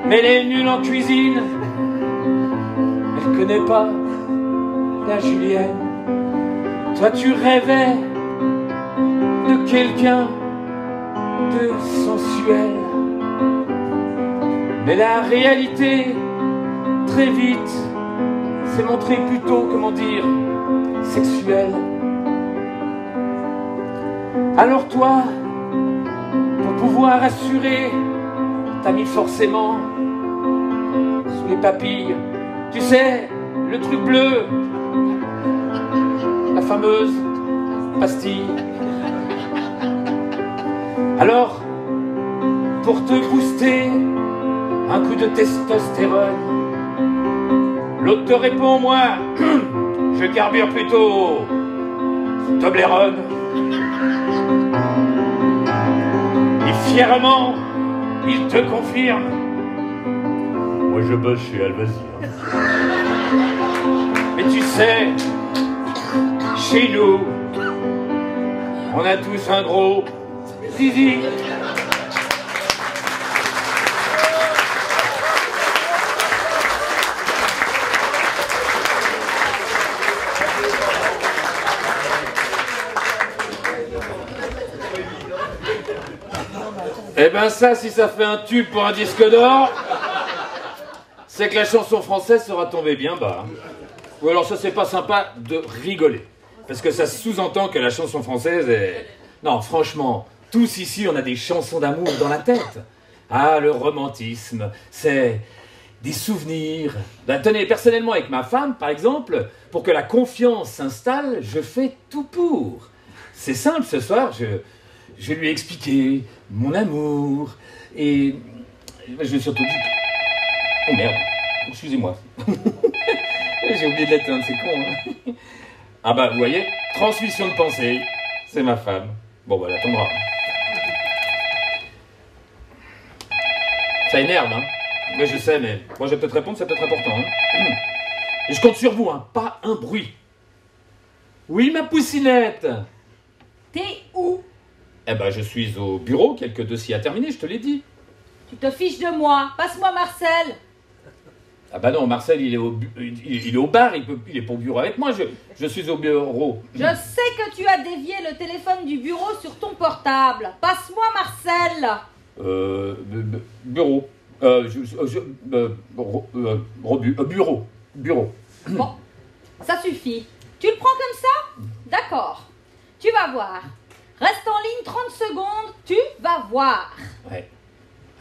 Speaker 1: mais elle est nulle en cuisine, elle connaît pas la julienne. Toi tu rêvais de quelqu'un de sensuel, mais la réalité, très vite, s'est montrée plutôt, comment dire, sexuelle. Alors toi, pour pouvoir assurer, t'as mis forcément sous les papilles, tu sais, le truc bleu, la fameuse pastille. Alors, pour te booster, un coup de testostérone, l'autre te répond, moi, je carbure plutôt Toblerone. Et fièrement, il te confirme, moi je bosse chez Alvazir. Mais tu sais, chez nous, on a tous un gros zizi. Eh ben ça, si ça fait un tube pour un disque d'or, c'est que la chanson française sera tombée bien bas. Ou alors ça, c'est pas sympa de rigoler. Parce que ça sous-entend que la chanson française est... Non, franchement, tous ici, on a des chansons d'amour dans la tête. Ah, le romantisme, c'est des souvenirs. Ben, tenez, personnellement, avec ma femme, par exemple, pour que la confiance s'installe, je fais tout pour. C'est simple, ce soir, je lui ai expliqué mon amour, et je lui ai surtout dit... Oh merde, excusez-moi. J'ai oublié de l'éteindre, c'est con, hein. Ah bah, vous voyez, transmission de pensée, c'est ma femme. Bon bah, elle attendra. Ça énerve, hein. Mais je sais, mais moi je vais peut-être répondre, c'est peut-être important, hein. Et je compte sur vous, hein, pas un bruit. Oui, ma poussinette.
Speaker 2: T'es où?
Speaker 1: Eh ben, je suis au bureau, quelques dossiers à terminer, je te l'ai dit.
Speaker 2: Tu te fiches de moi. Passe-moi Marcel.
Speaker 1: Ah bah non, Marcel, il est au bar, il est pas au bureau avec moi, je suis au bureau.
Speaker 2: Je sais que tu as dévié le téléphone du bureau sur ton portable. Passe-moi Marcel.
Speaker 1: Bureau. Bureau.
Speaker 2: Bon, ça suffit. Tu le prends comme ça? D'accord. Tu vas voir. Reste en ligne 30 secondes, tu vas voir.
Speaker 1: Ouais.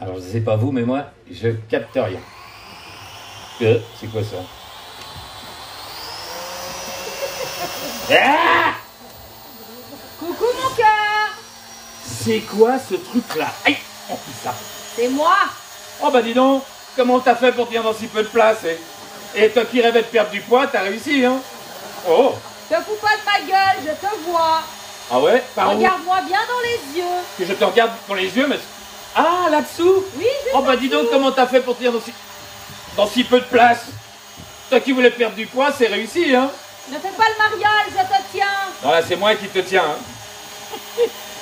Speaker 1: Alors, je sais pas vous, mais moi, je capte rien. C'est quoi ça? Ah!
Speaker 2: Coucou mon cœur.
Speaker 1: C'est quoi ce truc-là? Aïe! Oh putain!
Speaker 2: C'est moi.
Speaker 1: Oh bah dis donc, comment t'as fait pour tenir dans si peu de place? Et toi qui rêvais de perdre du poids, t'as réussi, hein? Oh!
Speaker 2: Te fous pas de ma gueule, je te vois.
Speaker 1: Ah ouais? Par où?
Speaker 2: Regarde-moi bien dans les yeux.
Speaker 1: Que je te regarde dans les yeux, mais... Ah, là-dessous?
Speaker 2: Oui, juste
Speaker 1: Oh bah dis donc, comment t'as fait pour tenir dans si peu de place? Toi qui voulais perdre du poids, c'est réussi, hein?
Speaker 2: Ne fais pas le mariage, je te tiens.
Speaker 1: Non, là, c'est moi qui te tiens, hein?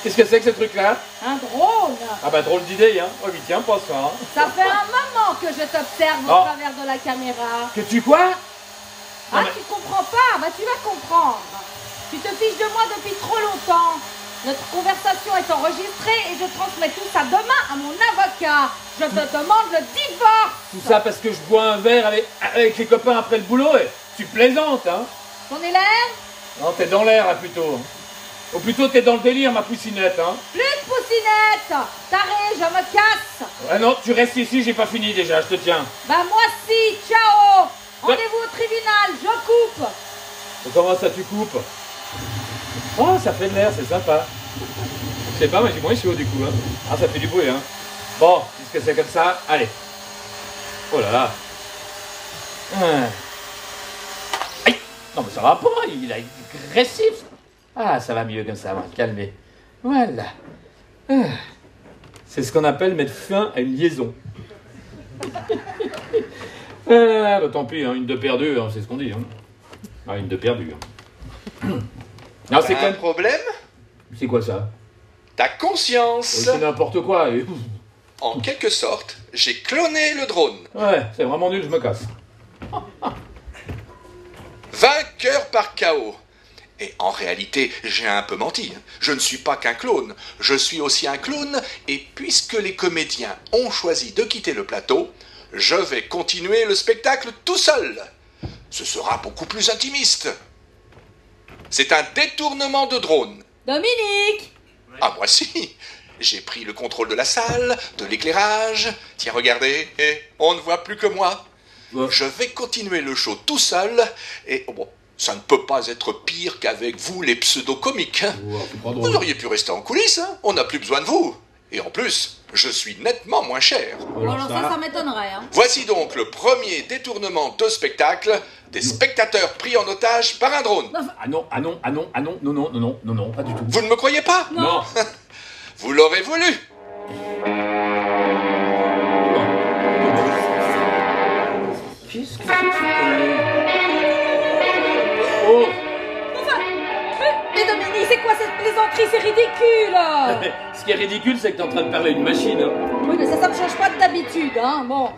Speaker 1: Qu'est-ce que c'est que ce truc-là?
Speaker 2: Un drone.
Speaker 1: Ah bah drôle d'idée, hein? Oh, lui tiens pas ça, hein?
Speaker 2: Ça fait un moment que je t'observe au travers de la caméra.
Speaker 1: Que tu quoi?
Speaker 2: Ah, tu comprends pas? Bah tu vas comprendre. Tu te fiches de moi depuis trop longtemps. Notre conversation est enregistrée et je transmets tout ça demain à mon avocat. Jacques, je te demande le divorce.
Speaker 1: Tout ça parce que je bois un verre avec les copains après le boulot et tu plaisantes, hein?
Speaker 2: J'en ai l'air?
Speaker 1: Non, t'es dans l'air, là, plutôt. Ou plutôt, t'es dans le délire, ma poussinette, hein?
Speaker 2: Plus de poussinette. Taré, je me casse.
Speaker 1: Ouais, non, tu restes ici, j'ai pas fini déjà, je te tiens.
Speaker 2: Bah moi si, ciao. Rendez-vous au tribunal, je coupe.
Speaker 1: Comment ça, tu coupes? Oh, ça fait de l'air, c'est sympa. Je sais pas, mais j'ai moins chaud du coup, hein. Ah, ça fait du bruit, hein. Bon, puisque c'est comme ça, allez. Oh là là. Aïe. Non, mais ça va pas, il est agressif. Ah, ça va mieux comme ça, on va calmer. Voilà. C'est ce qu'on appelle mettre fin à une liaison. Bah, tant pis, hein, une de perdue, hein, c'est ce qu'on dit. Hein. Ah, une de perdue. Hein. Non, c'est quand
Speaker 3: Un
Speaker 1: même...
Speaker 3: problème?
Speaker 1: C'est quoi ça?
Speaker 3: Ta conscience.
Speaker 1: C'est n'importe quoi. Et...
Speaker 3: En quelque sorte, j'ai cloné le drone.
Speaker 1: Ouais, c'est vraiment nul, je me casse.
Speaker 3: Vainqueur par chaos. Et en réalité, j'ai un peu menti. Je ne suis pas qu'un clone. Je suis aussi un clown. Et puisque les comédiens ont choisi de quitter le plateau, je vais continuer le spectacle tout seul. Ce sera beaucoup plus intimiste. C'est un détournement de drone.
Speaker 2: Dominique.
Speaker 3: Ah, moi si. J'ai pris le contrôle de la salle, de l'éclairage. Tiens, regardez, on ne voit plus que moi.
Speaker 1: Ouais.
Speaker 3: Je vais continuer le show tout seul. Et bon, ça ne peut pas être pire qu'avec vous, les pseudo-comiques. Hein.
Speaker 1: Ouais, c'est pas
Speaker 3: Vous
Speaker 1: drôle.
Speaker 3: auriez pu rester en coulisses. Hein. On n'a plus besoin de vous. Et en plus, je suis nettement moins cher.
Speaker 2: Alors ça m'étonnerait. Hein.
Speaker 3: Voici donc le premier détournement de spectacle des spectateurs pris en otage par un drone.
Speaker 1: Ah non, ah non, ah non, ah non, non, non, non, non, non, non, pas du tout.
Speaker 3: Vous ne me croyez pas?
Speaker 2: Non.
Speaker 3: Vous l'aurez voulu.
Speaker 1: Qu'est-ce que c'est? Oh!
Speaker 2: Enfin, mais Dominique, c'est quoi cette plaisanterie? C'est ridicule.
Speaker 1: Ce qui est ridicule, c'est que t'es en train de parler à une machine. Hein.
Speaker 2: Oui, mais ça me change pas d'habitude, hein. Bon.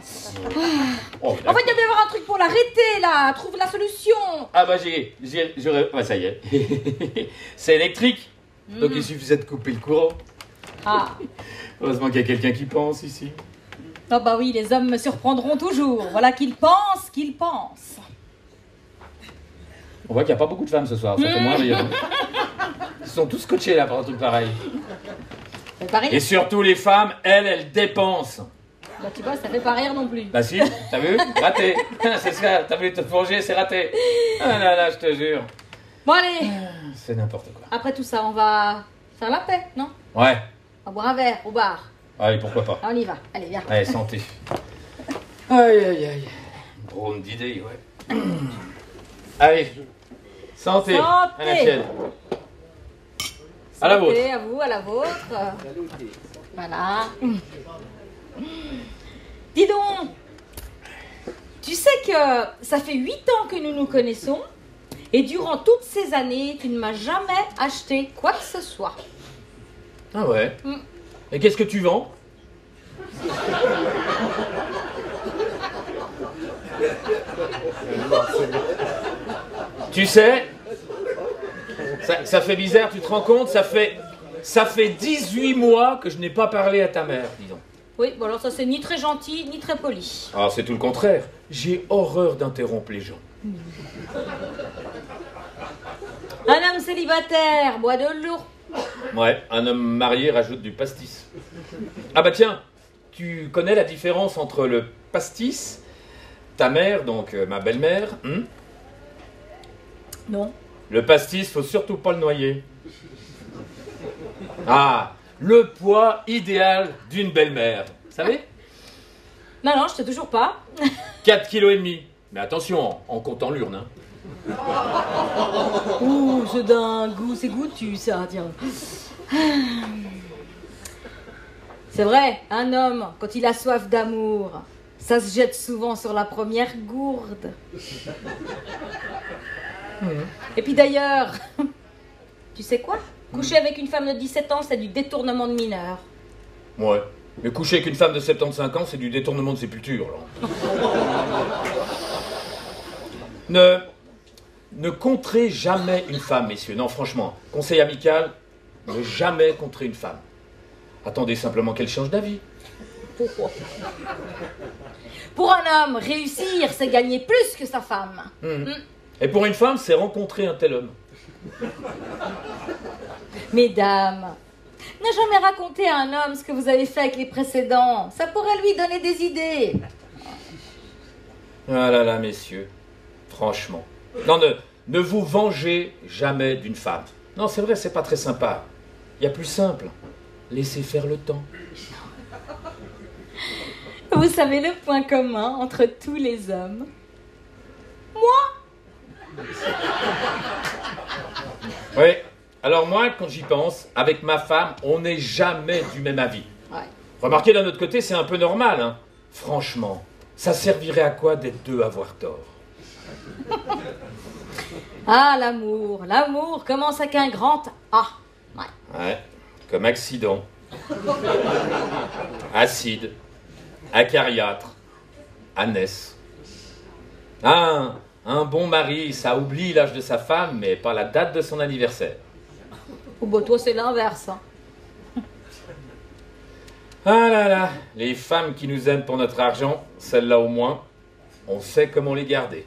Speaker 1: Oh,
Speaker 2: En fait, il y devait y avoir un truc pour l'arrêter, là. Trouve la solution.
Speaker 1: ah bah j'aurais... Ouais, ça y est. C'est électrique. Donc il suffisait de couper le courant.
Speaker 2: Ah.
Speaker 1: Heureusement qu'il y a quelqu'un qui pense ici.
Speaker 2: Oh bah oui, les hommes me surprendront toujours. Voilà qu'ils pensent qu'ils pensent.
Speaker 1: On voit qu'il n'y a pas beaucoup de femmes ce soir, ça fait moins rire. Hein. Ils sont tous scotchés là pour un truc pareil.
Speaker 2: Ça fait pas rire.
Speaker 1: Et surtout les femmes, elles dépensent.
Speaker 2: Bah tu vois, ça fait pas rire non plus.
Speaker 1: Bah si, t'as vu? Raté. C'est ça, t'as voulu te plonger, c'est raté. Ah là là, je te jure.
Speaker 2: Bon allez,
Speaker 1: C'est n'importe quoi.
Speaker 2: après tout ça, on va faire la paix, non?
Speaker 1: Ouais,
Speaker 2: On va boire un verre au bar.
Speaker 1: allez, pourquoi pas.
Speaker 2: Ah, on y va, allez viens.
Speaker 1: Allez, santé. Aïe, aïe, aïe. Drôle d'idée, ouais. Allez, santé.
Speaker 2: Santé.
Speaker 1: À la tienne. À la vôtre.
Speaker 2: Santé, à vous, à la vôtre. Voilà. Dis donc, tu sais que ça fait 8 ans que nous nous connaissons et durant toutes ces années, tu ne m'as jamais acheté quoi que ce soit.
Speaker 1: Ah ouais.
Speaker 2: Mm.
Speaker 1: Et qu'est-ce que tu vends? Tu sais, ça fait bizarre, tu te rends compte, ça fait 18 mois que je n'ai pas parlé à ta mère, disons.
Speaker 2: Oui, bon alors ça c'est ni très gentil, ni très poli.
Speaker 1: Alors c'est tout le contraire. J'ai horreur d'interrompre les gens.
Speaker 2: Un homme célibataire boit de l'eau.
Speaker 1: Ouais, un homme marié rajoute du pastis. Ah bah tiens, tu connais la différence entre le pastis, ta mère, donc ma belle-mère,
Speaker 2: Non.
Speaker 1: Le pastis, faut surtout pas le noyer. Ah, le poids idéal d'une belle-mère. Vous savez?
Speaker 2: Non, non, je sais toujours pas.
Speaker 1: 4,5 kg. Mais attention, en comptant l'urne. Hein.
Speaker 2: Ouh, c'est d'un goût, c'est goûtu ça, tiens. C'est vrai, un homme, quand il a soif d'amour, ça se jette souvent sur la première gourde. Et puis d'ailleurs, tu sais quoi? Coucher avec une femme de 17 ans, c'est du détournement de mineur.
Speaker 1: Ouais. Mais coucher avec une femme de 75 ans, c'est du détournement de sépulture. Ne contrez jamais une femme, messieurs. Non, franchement, conseil amical, ne jamais contrer une femme. Attendez simplement qu'elle change d'avis.
Speaker 2: Pour un homme, réussir, c'est gagner plus que sa femme.
Speaker 1: Et pour une femme, c'est rencontrer un tel homme.
Speaker 2: Mesdames, n'a jamais raconté à un homme ce que vous avez fait avec les précédents. Ça pourrait lui donner des idées.
Speaker 1: Ah là là, messieurs, franchement. Non, ne vous vengez jamais d'une femme. Non, c'est vrai, c'est pas très sympa. Il y a plus simple. Laissez faire le temps.
Speaker 2: Vous savez le point commun entre tous les hommes? Moi?
Speaker 1: Oui, alors moi, quand j'y pense, avec ma femme, on n'est jamais du même avis.
Speaker 2: Ouais.
Speaker 1: Remarquez, d'un autre côté, c'est un peu normal, hein. Franchement, ça servirait à quoi d'être deux à avoir tort?
Speaker 2: Ah, l'amour. L'amour commence avec un grand A.
Speaker 1: Ouais, comme accident. Acide. Acariâtre. Anès. Ah, un bon mari, ça oublie l'âge de sa femme, mais pas la date de son anniversaire.
Speaker 2: Oh, bah, toi, c'est l'inverse. Hein.
Speaker 1: Ah là là, les femmes qui nous aiment pour notre argent, celles-là au moins, on sait comment les garder.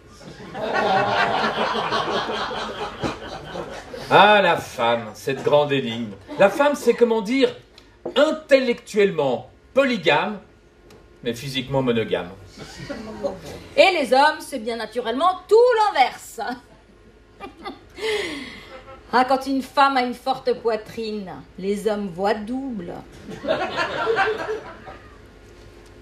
Speaker 1: Ah, la femme, cette grande énigme. La femme, c'est comment dire, intellectuellement polygame, mais physiquement monogame.
Speaker 2: Et les hommes, c'est bien naturellement tout l'inverse. Ah, quand une femme a une forte poitrine, les hommes voient double.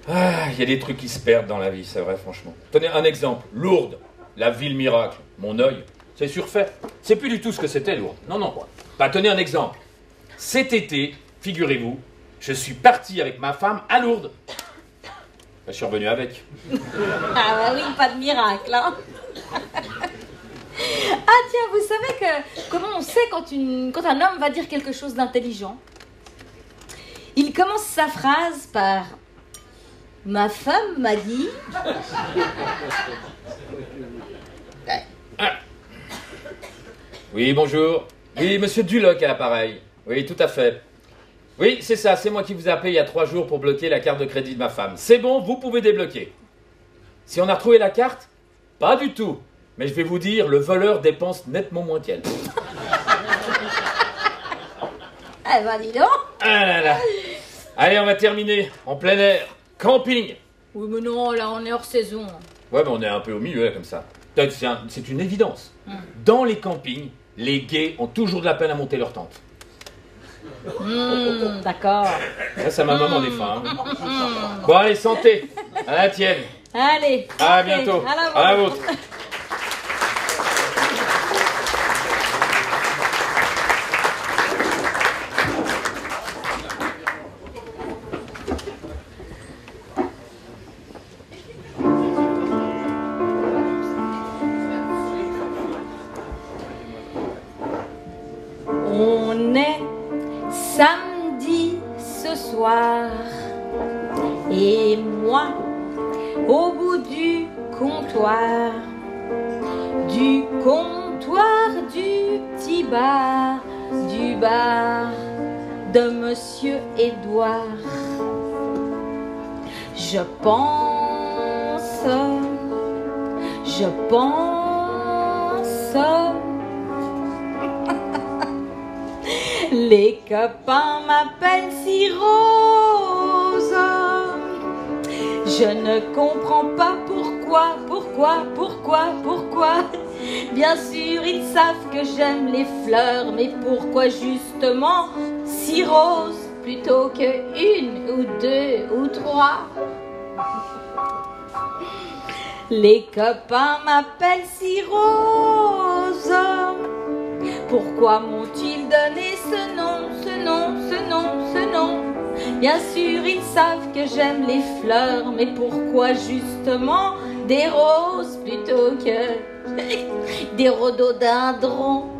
Speaker 1: Ah, il y a des trucs qui se perdent dans la vie, c'est vrai, franchement. Tenez un exemple, Lourdes, la ville miracle. Mon œil, c'est surfait. C'est plus du tout ce que c'était, Lourdes. Non, non. Bah, tenez un exemple. Cet été, figurez-vous, je suis parti avec ma femme à Lourdes. Je suis revenu avec.
Speaker 2: Ah bah oui, pas de miracle, hein. Ah tiens, vous savez que comment on sait quand un homme va dire quelque chose d'intelligent? Il commence sa phrase par « Ma femme m'a dit... »
Speaker 1: Oui, bonjour. Oui, monsieur Duloc à l'appareil. Oui, tout à fait. Oui, c'est ça, c'est moi qui vous ai appelé il y a 3 jours pour bloquer la carte de crédit de ma femme. C'est bon, vous pouvez débloquer. Si on a retrouvé la carte? Pas du tout. Mais je vais vous dire, le voleur dépense nettement moins qu'elle.
Speaker 2: Eh ben dis donc.
Speaker 1: Ah là là. Allez, on va terminer. En plein air. Camping.
Speaker 2: Oui mais non, là on est hors saison.
Speaker 1: Ouais, mais on est un peu au milieu, là, comme ça. C'est une évidence. Dans les campings, les gays ont toujours de la peine à monter leur tente.
Speaker 2: D'accord.
Speaker 1: Ça m'a maman des fins. Hein. Bon, allez, santé. À la tienne.
Speaker 2: Allez.
Speaker 1: À
Speaker 2: ok,
Speaker 1: bientôt.
Speaker 2: À
Speaker 1: la vôtre.
Speaker 2: On est samedi ce soir et moi au bout du comptoir du petit bar, du bar de Monsieur Édouard. Je pense les copains m'appellent si rose. Je ne comprends pas pourquoi. Bien sûr, ils savent que j'aime les fleurs, mais pourquoi justement si rose plutôt que 1 ou 2 ou 3? Les copains m'appellent si rose. Pourquoi m'ont-ils donné ce nom? Bien sûr, ils savent que j'aime les fleurs, mais pourquoi justement des roses plutôt que des rhododendrons?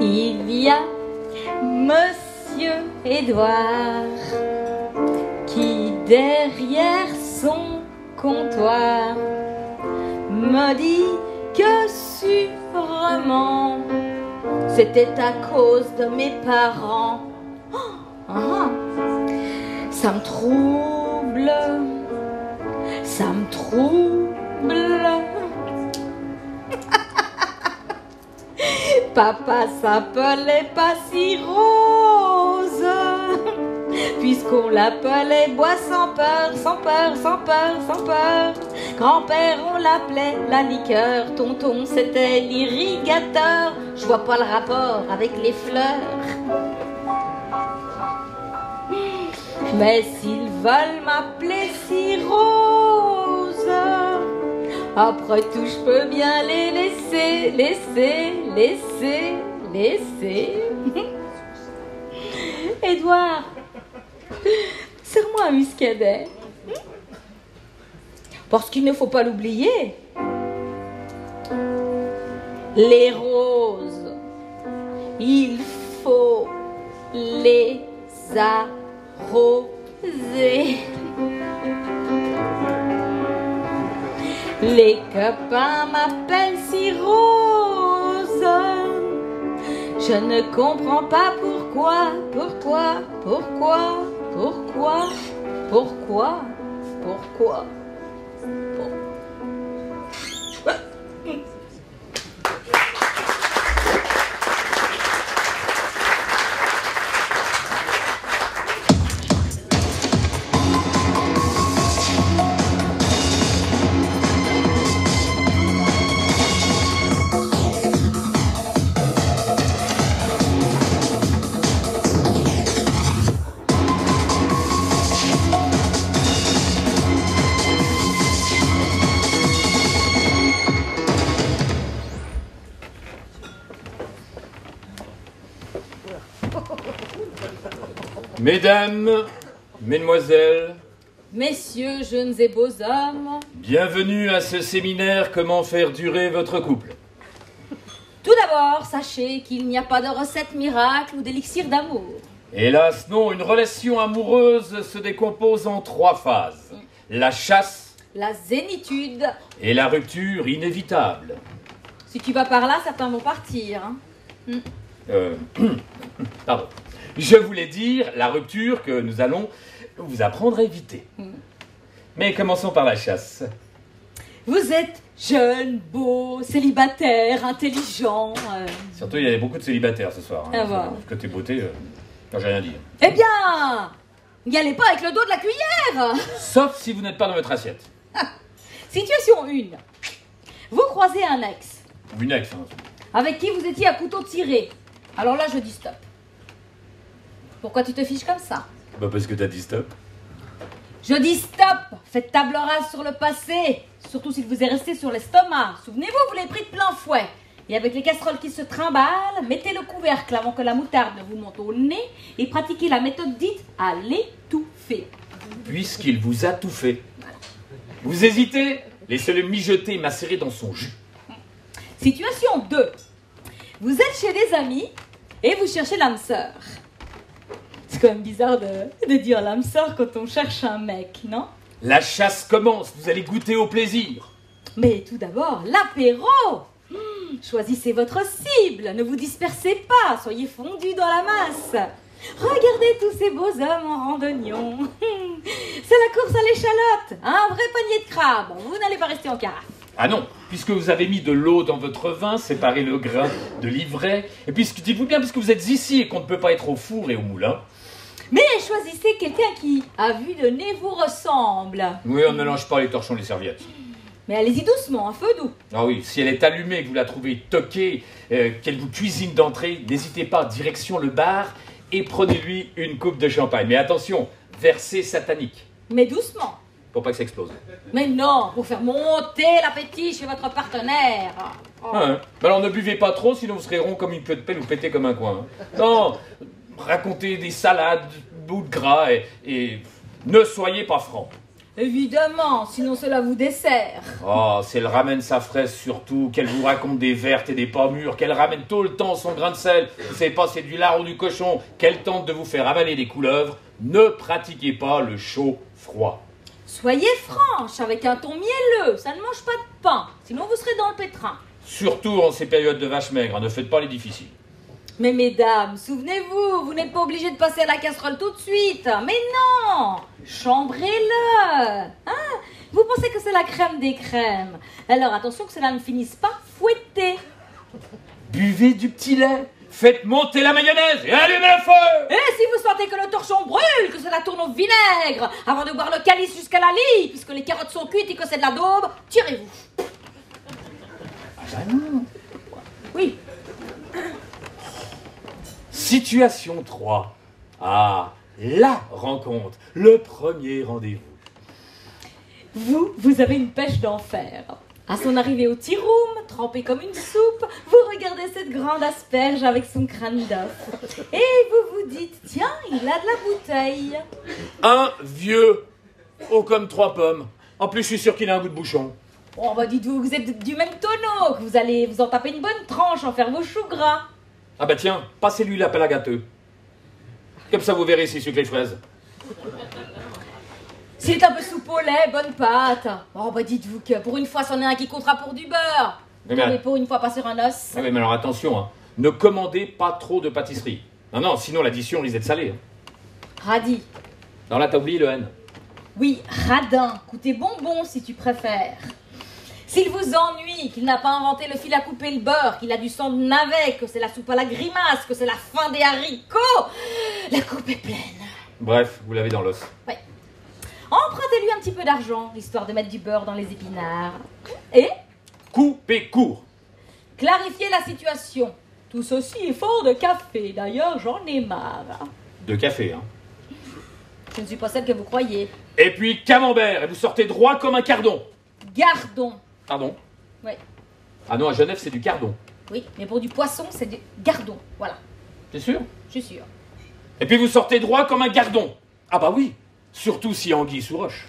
Speaker 2: Il y a Monsieur Édouard qui, derrière son comptoir, me dit que sûrement c'était à cause de mes parents. Ah, ça me trouble, ça me trouble. Papa s'appelait pas si rose, puisqu'on l'appelait bois sans peur, sans peur, sans peur, sans peur. Grand-père, on l'appelait la liqueur, tonton, c'était l'irrigateur. Je vois pas le rapport avec les fleurs. Mais s'ils veulent m'appeler si rose, après tout, je peux bien les laisser, laisser. Édouard, serre-moi un muscadet. Parce qu'il ne faut pas l'oublier. Les roses, il faut les arroser. Les copains m'appellent si rose. Je ne comprends pas pourquoi.
Speaker 1: Mesdames, mesdemoiselles,
Speaker 2: Messieurs, jeunes et beaux hommes,
Speaker 1: bienvenue à ce séminaire « Comment faire durer votre couple ».
Speaker 2: tout d'abord, sachez qu'il n'y a pas de recette miracle ou d'élixir d'amour.
Speaker 1: Hélas, non, une relation amoureuse se décompose en 3 phases. La chasse,
Speaker 2: La zénitude.
Speaker 1: et la rupture inévitable.
Speaker 2: Si tu vas par là, certains vont partir. Hein.
Speaker 1: Pardon. Je voulais dire la rupture que nous allons vous apprendre à éviter. Mais commençons par la chasse.
Speaker 2: Vous êtes jeune, beau, célibataire, intelligent.
Speaker 1: Surtout, il y avait beaucoup de célibataires ce soir.
Speaker 2: Ah bon.
Speaker 1: Côté beauté, j'ai rien dit.
Speaker 2: Eh bien, n'y allez pas avec le dos de la cuillère.
Speaker 1: Sauf si vous n'êtes pas dans votre assiette.
Speaker 2: Situation 1. Vous croisez un ex,
Speaker 1: Ou une ex.
Speaker 2: avec qui vous étiez à couteau tiré. Alors là, je dis stop. Pourquoi tu te fiches comme ça?
Speaker 1: Bah parce que t'as dit stop.
Speaker 2: Je dis stop. Faites table rase sur le passé. Surtout s'il vous est resté sur l'estomac. Souvenez-vous, vous l'avez pris de plein fouet. Et avec les casseroles qui se trimballent, mettez le couvercle avant que la moutarde ne vous monte au nez et pratiquez la méthode dite à l'étouffer.
Speaker 1: Puisqu'il vous a tout fait. Vous hésitez? Laissez-le mijoter et macérer dans son jus.
Speaker 2: Situation 2. Vous êtes chez des amis et vous cherchez l'âme sœur. C'est quand même bizarre de dire l'âme sœur quand on cherche un mec, non?
Speaker 1: La chasse commence, vous allez goûter au plaisir.
Speaker 2: Mais tout d'abord, l'apéro. Choisissez votre cible, ne vous dispersez pas, soyez fondus dans la masse. Regardez tous ces beaux hommes en randonnion. C'est la course à l'échalote, un vrai panier de crabes. Vous n'allez pas rester en carafe.
Speaker 1: Ah non, puisque vous avez mis de l'eau dans votre vin, séparez le grain de l'ivraie, et puisque, dites-vous bien, puisque vous êtes ici et qu'on ne peut pas être au four et au moulin.
Speaker 2: Mais choisissez quelqu'un qui, à vue de nez, vous ressemble.
Speaker 1: Oui, on ne mélange pas les torchons et les serviettes.
Speaker 2: Mais allez-y doucement, un feu doux.
Speaker 1: Ah oui, si elle est allumée et que vous la trouvez toquée, qu'elle vous cuisine d'entrée, n'hésitez pas, direction le bar, et prenez-lui une coupe de champagne. Mais attention, versez satanique,
Speaker 2: Mais doucement.
Speaker 1: pour pas que ça explose.
Speaker 2: Mais non, pour faire monter l'appétit chez votre partenaire. Oh.
Speaker 1: Ah, hein. Alors ne buvez pas trop, sinon vous serez rond comme une queue de pelle ou pété comme un coin. Hein. Non, racontez des salades, bouts de gras et ne soyez pas franc.
Speaker 2: Évidemment, sinon cela vous dessert.
Speaker 1: Oh, si elle ramène sa fraise surtout, qu'elle vous raconte des vertes et des pas mûres, qu'elle ramène tout le temps son grain de sel, vous savez pas c'est du lard ou du cochon, qu'elle tente de vous faire avaler des couleuvres, ne pratiquez pas le chaud-froid.
Speaker 2: Soyez franche, avec un ton mielleux, ça ne mange pas de pain, sinon vous serez dans le pétrin.
Speaker 1: Surtout en ces périodes de vache maigre, ne faites pas les difficiles.
Speaker 2: Mais mesdames, souvenez-vous, vous n'êtes pas obligés de passer à la casserole tout de suite. Mais non, chambrez-le. Hein? Vous pensez que c'est la crème des crèmes. Alors attention que cela ne finisse pas fouetté.
Speaker 1: Buvez du petit lait, faites monter la mayonnaise et allumez le feu.
Speaker 2: Et si vous sentez que le torchon brûle, que cela tourne au vinaigre, avant de boire le calice jusqu'à la lie, puisque les carottes sont cuites et que c'est de la daube, tirez-vous.
Speaker 1: Ah ben non.
Speaker 2: Oui.
Speaker 1: Situation 3. Ah, la rencontre, le premier rendez-vous.
Speaker 2: Vous avez une pêche d'enfer. À son arrivée au tea room, trempée comme une soupe, vous regardez cette grande asperge avec son crâne d'œuf. Et vous vous dites, tiens, il a de la bouteille.
Speaker 1: Un vieux, haut comme 3 pommes. En plus, je suis sûr qu'il a un goût de bouchon.
Speaker 2: Oh bah dites-vous, vous êtes du même tonneau, que vous allez vous en taper une bonne tranche, en faire vos choux gras.
Speaker 1: Ah bah tiens, passez-lui l'appel à gâteux. Comme ça, vous verrez s'il sucre les fraises.
Speaker 2: S'il est un peu soupe au lait, bonne pâte. Oh bah dites-vous que pour une fois, c'en est un qui comptera pour du beurre. Mais pour une fois, pas sur un os.
Speaker 1: Ah mais alors attention, hein. Ne commandez pas trop de pâtisserie. Non, sinon l'addition risque d'être salée. Hein.
Speaker 2: Radis.
Speaker 1: Non, là, t'as oublié le N.
Speaker 2: Oui, radin. Goûtez bonbon si tu préfères. S'il vous ennuie, qu'il n'a pas inventé le fil à couper le beurre, qu'il a du sang de navet, que c'est la soupe à la grimace, que c'est la fin des haricots, la coupe est pleine.
Speaker 1: Bref, vous l'avez dans l'os.
Speaker 2: Ouais. Empruntez-lui un petit peu d'argent, histoire de mettre du beurre dans les épinards. Et
Speaker 1: Coupez court.
Speaker 2: clarifiez la situation. Tout ceci est fort de café. D'ailleurs, j'en ai marre.
Speaker 1: De café, hein.
Speaker 2: Je ne suis pas celle que vous croyez.
Speaker 1: Et puis camembert, et vous sortez droit comme un cardon.
Speaker 2: Gardon.
Speaker 1: Pardon?
Speaker 2: Oui.
Speaker 1: Ah non, à Genève, c'est du cardon.
Speaker 2: Oui, mais pour du poisson, c'est du gardon. Voilà,
Speaker 1: T'es sûr?
Speaker 2: je suis sûre.
Speaker 1: Et puis vous sortez droit comme un gardon. Ah bah oui, surtout si anguille sous roche.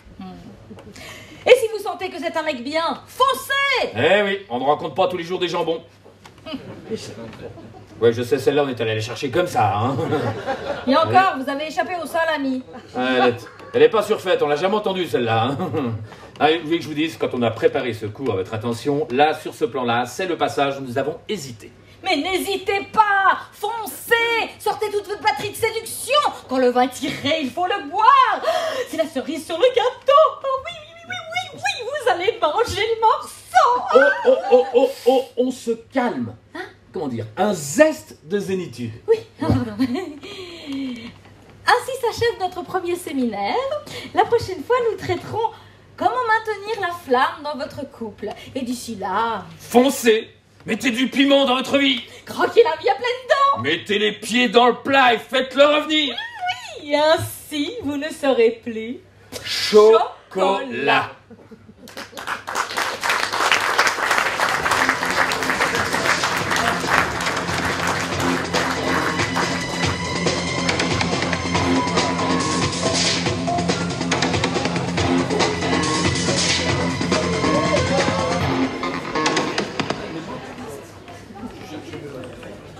Speaker 2: Et si vous sentez que c'est un mec bien, foncez!
Speaker 1: Eh oui, on ne rencontre pas tous les jours des jambons. Ouais, je sais, celle-là, on est allé la chercher comme ça, hein.
Speaker 2: Et encore, vous avez échappé au salami.
Speaker 1: Elle est pas surfaite, on l'a jamais entendue, celle-là. Hein. Ah, vous voulez que je vous dise, quand on a préparé ce cours à votre attention, là, sur ce plan-là, c'est le passage où nous avons hésité.
Speaker 2: Mais n'hésitez pas, foncez, sortez toute votre batterie de séduction. Quand le vin est tiré, il faut le boire. C'est la cerise sur le gâteau. Oh oui, vous allez manger le morceau.
Speaker 1: On se calme.
Speaker 2: Hein?
Speaker 1: Comment dire? Un zeste de zénitude.
Speaker 2: Oui, pardon. Ainsi s'achève notre premier séminaire. La prochaine fois, nous traiterons comment maintenir la flamme dans votre couple. Et d'ici là,
Speaker 1: Foncez. Mettez du piment dans votre vie.
Speaker 2: croquez la vie à pleines dents.
Speaker 1: Mettez les pieds dans le plat et faites-le revenir.
Speaker 2: Et ainsi, vous ne serez plus
Speaker 1: Chocolat.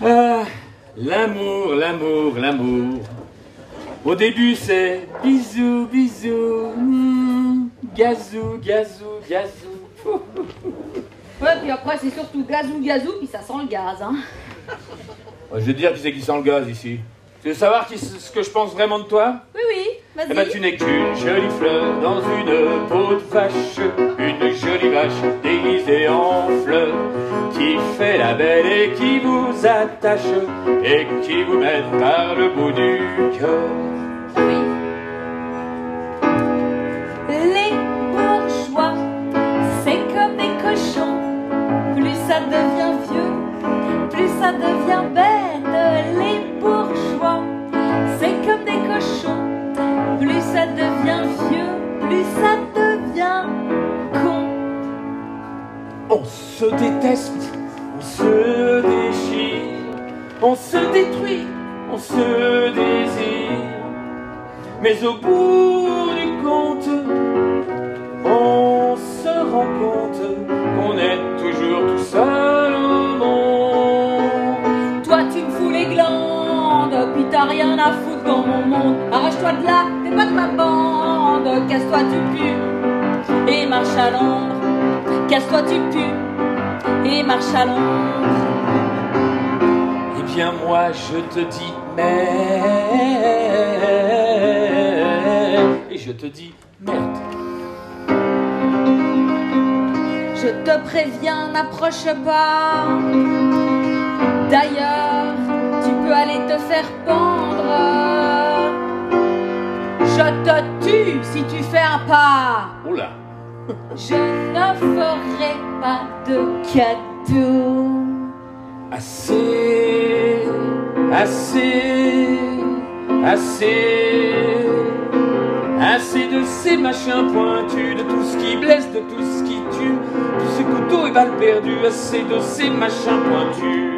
Speaker 1: Ah, l'amour, l'amour, l'amour. Au début, c'est bisous, bisous, gazou, gazou, gazou.
Speaker 2: Ouais, puis après, c'est surtout gazou, gazou, puis ça sent le gaz, hein.
Speaker 1: Je vais te dire qui c'est qui sent le gaz ici. Tu veux savoir ce que je pense vraiment de toi?
Speaker 2: Oui,
Speaker 1: Eh ben,
Speaker 2: vas-y.
Speaker 1: tu n'es qu'une jolie fleur dans une peau de vache, une jolie vache déguisée en fleur, qui fait la belle et qui vous attache, et qui vous mène par le bout du cœur.
Speaker 2: Oui. Les bourgeois, c'est comme des cochons. Plus ça devient vieux, plus ça devient bête. Les bourgeois, c'est comme des cochons. Plus ça devient vieux, plus ça devient con.
Speaker 1: On se déteste, on se déchire, on se détruit, on se désire. Mais au bout du compte, on se rend compte qu'on est toujours tout seul au monde.
Speaker 2: Toi tu me fous les glandes, puis t'as rien à foutre dans mon monde. Arrache-toi de là, t'es pas de ma bande. Casse-toi tu pues, et marche à l'ombre. Casse-toi tu pues, et marche à l'ombre.
Speaker 1: Eh bien moi je te dis mais, et je te dis merde.
Speaker 2: Je te préviens, n'approche pas. D'ailleurs, tu peux aller te faire pendre. Je te tue si tu fais un pas.
Speaker 1: Oula.
Speaker 2: Je ne ferai pas de cadeau.
Speaker 1: Assez, assez, assez, assez de ces machins pointus, de tout ce qui blesse, de tout ce qui tue, tous ces couteaux et balles perdues, assez de ces machins pointus.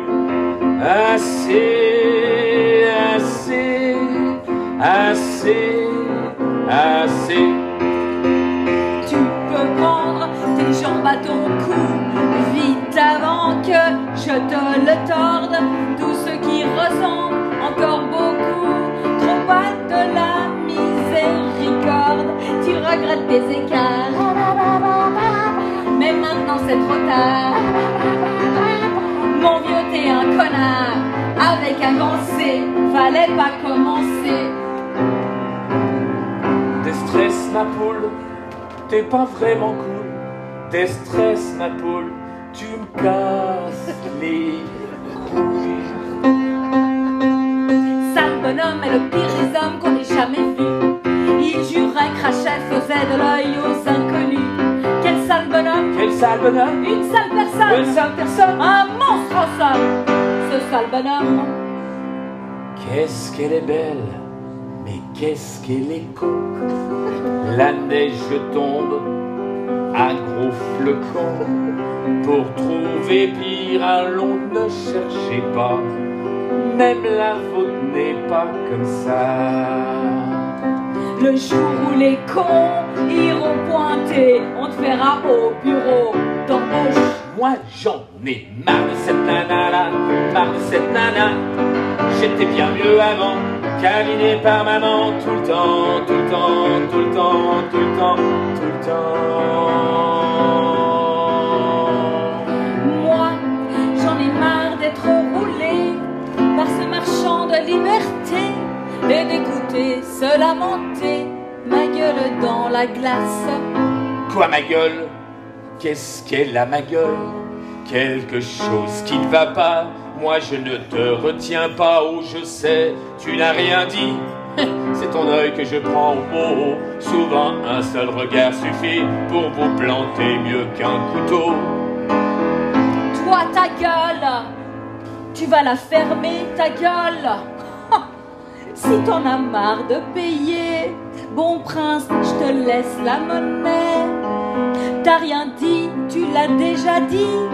Speaker 1: Assez, assez, assez, assez.
Speaker 2: Tu peux prendre tes jambes à ton cou, vite avant que je te le torde. Tout ce qui ressemble encore beaucoup, trop pas de la miséricorde. Tu regrettes tes écarts, mais maintenant c'est trop tard. Mon vieux, t'es un connard, avec un grand C, fallait pas commencer.
Speaker 1: Déstress ma poule, t'es pas vraiment cool. Déstress ma poule, tu me casses les couilles.
Speaker 2: Sale bonhomme est le pire des hommes qu'on ait jamais vu. Il jurait, crachait, faisait de l'œil aux inconnus. Quel sale bonhomme!
Speaker 1: Quel sale bonhomme!
Speaker 2: Une sale personne!
Speaker 1: Une sale personne!
Speaker 2: Un monstre en somme! Ce sale bonhomme!
Speaker 1: Qu'est-ce qu'elle est belle, mais qu'est-ce qu'elle est con. La neige tombe à gros flocons. Pour trouver pire à l'on ne cherchez pas. Même la vôtre n'est pas comme ça.
Speaker 2: Le jour où les cons iront pointer, on te verra au bureau d'embauche.
Speaker 1: Moi j'en ai marre de cette nana-là, marre de cette nana. J'étais bien mieux avant, câliné par maman tout le temps, tout le temps, tout le temps, tout le temps, tout le temps.
Speaker 2: Moi, j'en ai marre d'être roulé par ce marchand de liberté et d'écouter se lamenter, ma gueule dans la glace.
Speaker 1: Quoi ma gueule? Qu'est-ce qu'elle a ma gueule? Quelque chose qui ne va pas. Moi je ne te retiens pas, oh je sais, tu n'as rien dit. C'est ton œil que je prends au mot. Souvent un seul regard suffit pour vous planter mieux qu'un couteau.
Speaker 2: Toi ta gueule, tu vas la fermer ta gueule. Si t'en as marre de payer, bon prince, je te laisse la monnaie. T'as rien dit, tu l'as déjà dit.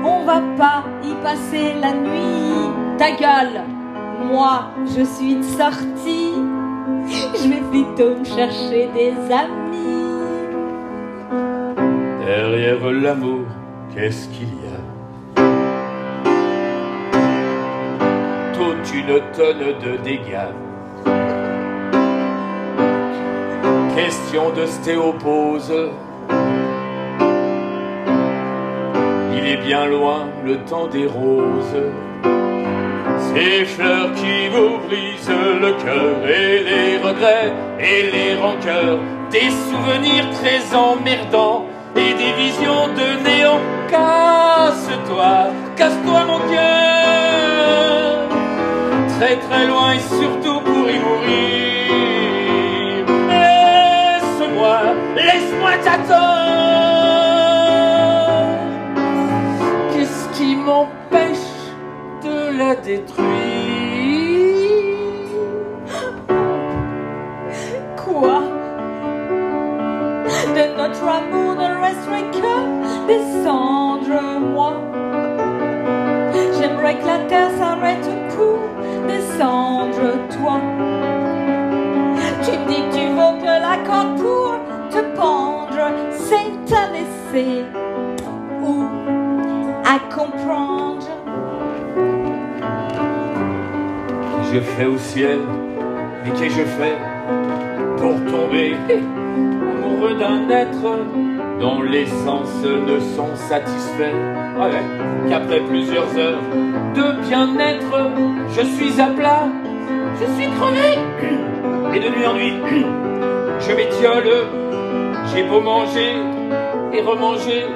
Speaker 2: On va pas y passer la nuit. Ta gueule, moi je suis sortie. Je vais plutôt me chercher des amis.
Speaker 1: Derrière l'amour, qu'est-ce qu'il y a? Toute une tonne de dégâts. Question d'ostéopose. Il est bien loin le temps des roses. Ces fleurs qui vous brisent le cœur et les regrets et les rancœurs, des souvenirs très emmerdants et des visions de néant. Casse-toi, casse-toi mon cœur, très très loin et surtout pour y mourir. Laisse-moi, laisse-moi t'attendre. Qu'est-ce qui m'empêche de la détruire?
Speaker 2: Quoi? De notre amour ne resterait que des cendres, moi. J'aimerais que la terre s'arrête au cou des cendres, toi. Tu me dis que tu vaux que la corde pour te pendre. C'est un essai ou à comprendre.
Speaker 1: Je fais au ciel, mais qu'ai-je fait pour tomber amoureux d'un être dont les sens ne sont satisfaits. Ouais, qu'après plusieurs heures de bien-être, je suis à plat, je suis crevé. Et de nuit en nuit, je m'étiole, j'ai beau manger et remanger,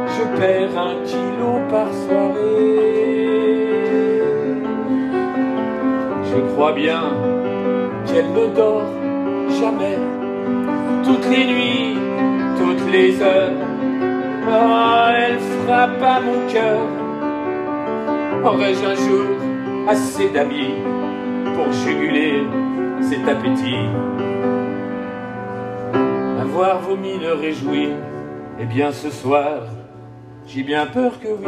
Speaker 1: je perds 1 kilo par soirée. Je crois bien qu'elle ne dort jamais, toutes les nuits, toutes les heures. Ah, elle frappe à mon cœur. Aurais-je un jour assez d'amis pour juguler cet appétit? À voir vos mines réjouies, eh bien ce soir, j'ai bien peur que oui.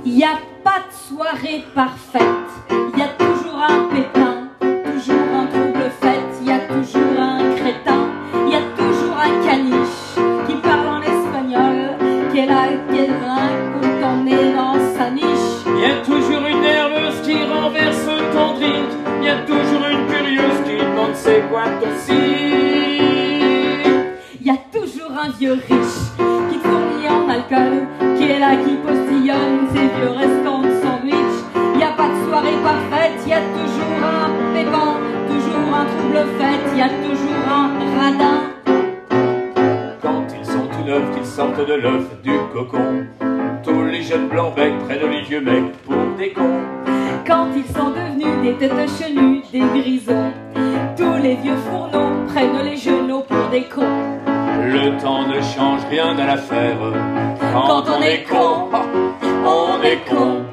Speaker 2: Il n'y a pas de soirée parfaite, il y a toujours un pépin, toujours un trouble fait, il y a toujours un crétin, il y a toujours un caniche qui parle en espagnol, qui est là, qui est là, quand on est dans sa niche.
Speaker 1: Il y a toujours une nerveuse qui renverse ton drink, il y a toujours une curieuse qui demande c'est quoi ton signe.
Speaker 2: Il y a toujours un vieux riche qui te fournit en alcool, qui est là, qui postillonne ses vieux restants de sandwich. Il n'y a pas de soirée parfaite, il y a toujours un pépin, toujours un trouble fait, il y a toujours un radin.
Speaker 1: Quand ils sont tout neufs, qu'ils sortent de l'œuf, du cocon, tous les jeunes blancs becs prennent les vieux mecs pour des cons.
Speaker 2: Quand ils sont devenus des têtes chenues, des grisons, tous les vieux fourneaux prennent les genoux pour des cons.
Speaker 1: Le temps ne change rien à l'affaire.
Speaker 2: Quand on est con,
Speaker 1: on est con.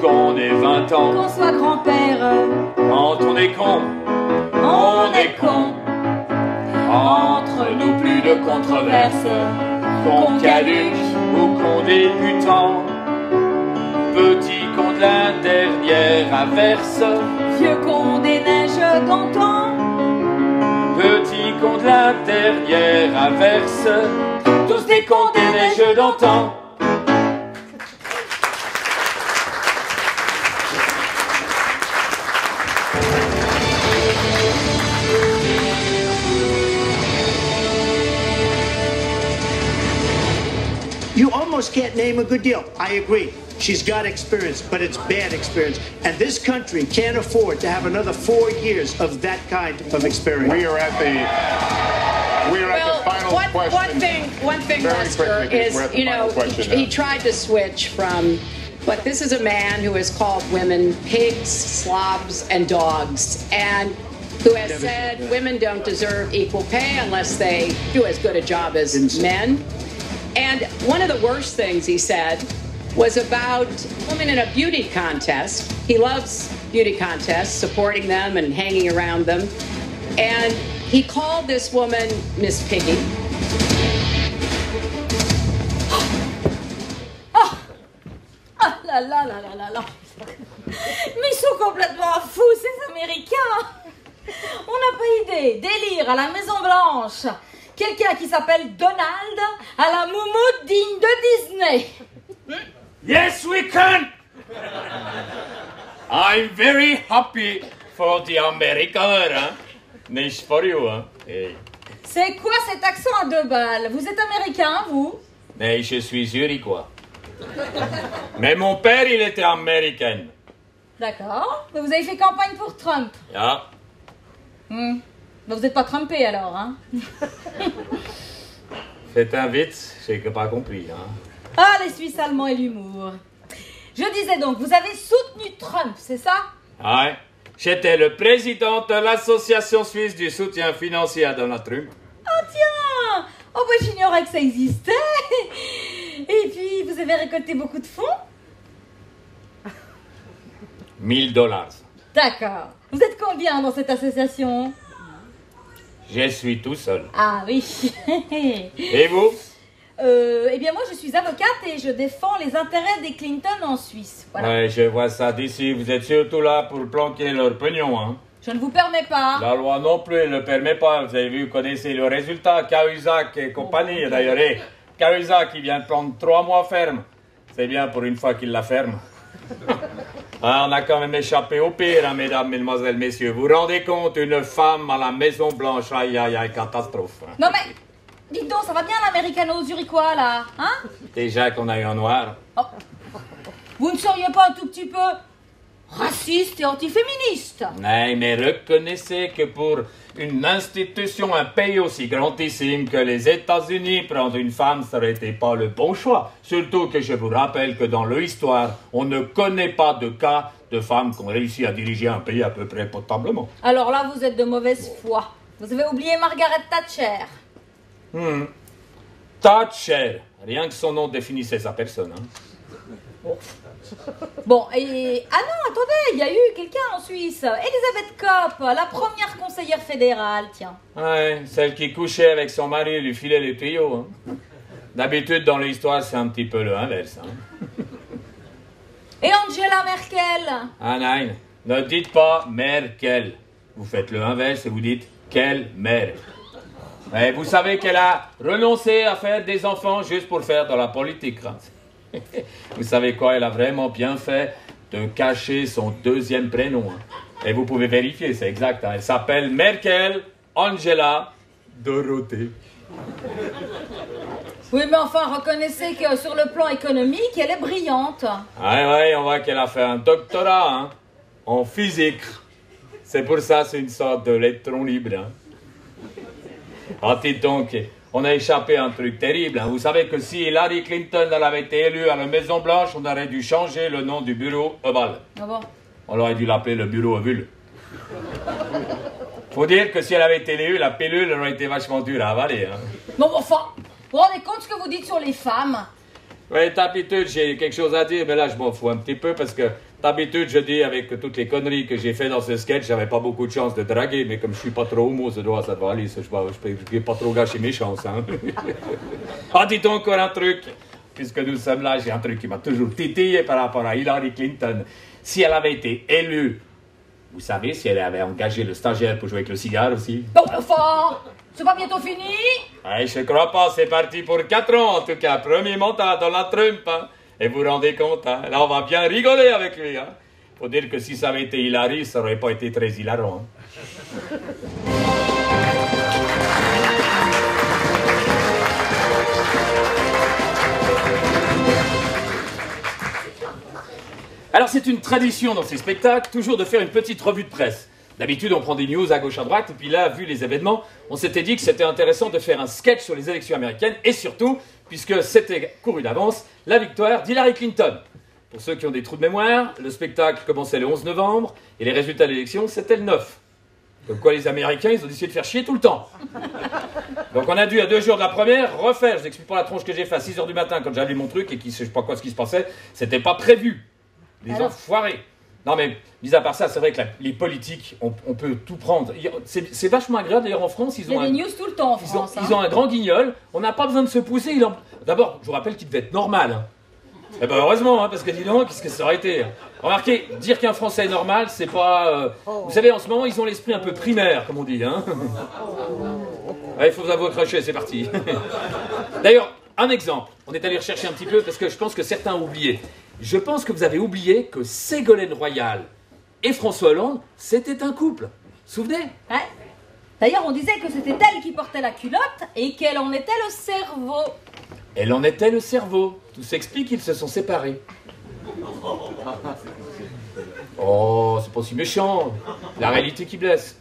Speaker 1: Qu'on ait 20 ans,
Speaker 2: qu'on soit grand-père,
Speaker 1: quand on est con,
Speaker 2: on est con.
Speaker 1: Entre nous plus de controverses, qu'on caduque ou qu'on débutant. Petit con de la dernière averse,
Speaker 2: Vieux con des neiges d'antan,
Speaker 1: petit con de la dernière averse, tous des cons des neiges d'antan.
Speaker 4: You almost can't name a good deal. I agree. She's got experience, but it's bad experience. And this country can't afford to have another 4 years of that kind of experience.
Speaker 5: We are at the final question.
Speaker 6: One thing,
Speaker 5: Very
Speaker 6: Lester,
Speaker 5: quickly,
Speaker 6: is,
Speaker 5: we're at the
Speaker 6: you know,
Speaker 5: final question
Speaker 6: he
Speaker 5: now.
Speaker 6: tried to switch from, but this is a man who has called women pigs, slobs, and dogs, and who has said women don't deserve equal pay unless they do as good a job as men. And one of the worst things he said was about women in a beauty contest. He loves beauty contests, supporting them and hanging around them. And he called this woman Miss Piggy.
Speaker 2: Ah là là là là là là. Mais ils sont complètement fous, ces Américains. On n'a pas idée. Délire à la Maison Blanche. Quelqu'un qui s'appelle Donald à la moumoute digne de Disney.
Speaker 1: Yes, we can! I'm very happy for the American, hein? Nicht for you, hein? Hey.
Speaker 2: C'est quoi cet accent à 2 balles? Vous êtes américain, vous?
Speaker 1: Mais je suis zurichois. Mais mon père, il était américain.
Speaker 2: D'accord. Mais vous avez fait campagne pour Trump.
Speaker 1: Ja.
Speaker 2: Mais vous n'êtes pas Trumpé alors, hein?
Speaker 1: C'est un vitz, j'ai pas compris, hein?
Speaker 2: Ah, les Suisses allemands et l'humour. Je disais donc, vous avez soutenu Trump, c'est ça?
Speaker 1: Ouais. J'étais le président de l'association suisse du soutien financier à Donald Trump.
Speaker 2: Oh tiens! Oh bah j'ignorais que ça existait. Et puis, vous avez récolté beaucoup de fonds?
Speaker 1: 1000 $.
Speaker 2: D'accord. Vous êtes combien dans cette association?
Speaker 1: Je suis tout seul.
Speaker 2: Ah oui.
Speaker 1: Et vous?
Speaker 2: Eh bien moi je suis avocate et je défends les intérêts des Clinton en Suisse. Voilà.
Speaker 1: Ouais, je vois ça d'ici. Vous êtes surtout là pour planquer leur pognon, hein?
Speaker 2: Je ne vous permets pas.
Speaker 1: La loi non plus ne le permet pas. Vous avez vu, vous connaissez le résultat. Cahuzac et compagnie, d'ailleurs. Cahuzac, il vient de prendre 3 mois ferme. C'est bien pour une fois qu'il la ferme. Ah, on a quand même échappé au pire, hein, mesdames, mesdemoiselles, messieurs. Vous vous rendez compte, une femme à la Maison Blanche, aïe, aïe, aïe, catastrophe.
Speaker 2: Non mais, dites donc, ça va bien l'américano-zurichois, là, hein?
Speaker 1: Déjà qu'on a eu un noir.
Speaker 2: Oh. Vous ne seriez pas un tout petit peu raciste et antiféministe?
Speaker 1: Mais reconnaissez que pour une institution, un pays aussi grandissime que les États-Unis, prendre une femme, ça n'aurait été pas le bon choix. Surtout que je vous rappelle que dans l'histoire, on ne connaît pas de cas de femmes qui ont réussi à diriger un pays à peu près potablement.
Speaker 2: Alors là, vous êtes de mauvaise foi. Vous avez oublié Margaret Thatcher.
Speaker 1: Thatcher, rien que son nom définissait sa personne. Hein.
Speaker 2: Bon, et... Ah non, attendez, il y a eu quelqu'un en Suisse. Elisabeth Kopp, la première conseillère fédérale, tiens.
Speaker 1: Ouais, celle qui couchait avec son mari et lui filait les tuyaux. Hein. D'habitude, dans l'histoire, c'est un petit peu le inverse. Hein.
Speaker 2: Et Angela Merkel?
Speaker 1: Ah non, ne dites pas Merkel. Vous faites le inverse et vous dites quelle mère. Mais vous savez qu'elle a renoncé à faire des enfants juste pour faire de la politique. Hein. Vous savez quoi, elle a vraiment bien fait de cacher son deuxième prénom. Hein. Et vous pouvez vérifier, c'est exact. Hein. Elle s'appelle Merkel Angela Dorothée.
Speaker 2: Oui, mais enfin, reconnaissez que sur le plan économique, elle est brillante.
Speaker 1: Ouais, on voit qu'elle a fait un doctorat hein, en physique. C'est pour ça, c'est une sorte d'électron libre. Hein. Ah, dites donc, on a échappé à un truc terrible. Hein. Vous savez que si Hillary Clinton elle avait été élue à la Maison Blanche, on aurait dû changer le nom du bureau ovale.
Speaker 2: Ah bon?
Speaker 1: On aurait dû l'appeler le bureau ovule. Faut dire que si elle avait été élue, la pilule aurait été vachement dure à avaler. Hein.
Speaker 2: Non, enfin, vous vous rendez compte ce que vous dites sur les femmes?
Speaker 1: Oui, d'habitude, j'ai quelque chose à dire, mais là, je m'en fous un petit peu parce que d'habitude, je dis avec toutes les conneries que j'ai fait dans ce sketch, j'avais pas beaucoup de chance de draguer, mais comme je suis pas trop homo, ça doit aller, je vais pas trop gâcher mes chances. Hein. Ah, dites encore un truc, puisque nous sommes là, j'ai un truc qui m'a toujours titillé par rapport à Hillary Clinton. Si elle avait été élue, vous savez, si elle avait engagé le stagiaire pour jouer avec le cigare aussi.
Speaker 2: Non, enfin, c'est pas bientôt fini?
Speaker 1: Ouais, je crois pas, c'est parti pour 4 ans en tout cas, premier mandat dans la Trump. Hein. Et vous vous rendez compte, hein? Là on va bien rigoler avec lui. Hein? Faut dire que si ça avait été Hillary, ça aurait pas été très hilarant. Hein? Alors c'est une tradition dans ces spectacles, toujours de faire une petite revue de presse. D'habitude on prend des news à gauche à droite, et puis là, vu les événements, on s'était dit que c'était intéressant de faire un sketch sur les élections américaines, et surtout, puisque c'était couru d'avance, la victoire d'Hillary Clinton. Pour ceux qui ont des trous de mémoire, le spectacle commençait le 11 novembre, et les résultats de l'élection, c'était le 9. Comme quoi les Américains, ils ont décidé de faire chier tout le temps. Donc on a dû, à 2 jours de la première, refaire. Je vous explique pas la tronche que j'ai fait à 6h du matin quand j'ai allumé mon truc, et je sais pas quoi ce qui se passait, c'était pas prévu. Les enfoirés. Non mais, mis à part ça, c'est vrai que les politiques, on peut tout prendre. C'est vachement agréable, d'ailleurs en France,
Speaker 2: il y a des news tout le temps en France.
Speaker 1: Ils ont un grand guignol, on n'a pas besoin de se pousser. D'abord, je vous rappelle qu'il devait être normal. Hein. Eh ben heureusement, hein, parce que dis donc, qu'est-ce que ça aurait été. Remarquez, dire qu'un Français est normal, c'est pas... Vous savez, en ce moment, ils ont l'esprit un peu primaire, comme on dit. Hein. Ouais, il faut vous avouer accrocher, c'est parti. D'ailleurs, un exemple, on est allé rechercher un petit peu, parce que je pense que certains ont oublié. Je pense que vous avez oublié que Ségolène Royal et François Hollande, c'était un couple. Vous vous souvenez?
Speaker 2: Ouais. D'ailleurs, on disait que c'était elle qui portait la culotte et qu'elle en était le cerveau.
Speaker 1: Elle en était le cerveau. Tout s'explique, ils se sont séparés. Oh, c'est pas si méchant. La réalité qui blesse.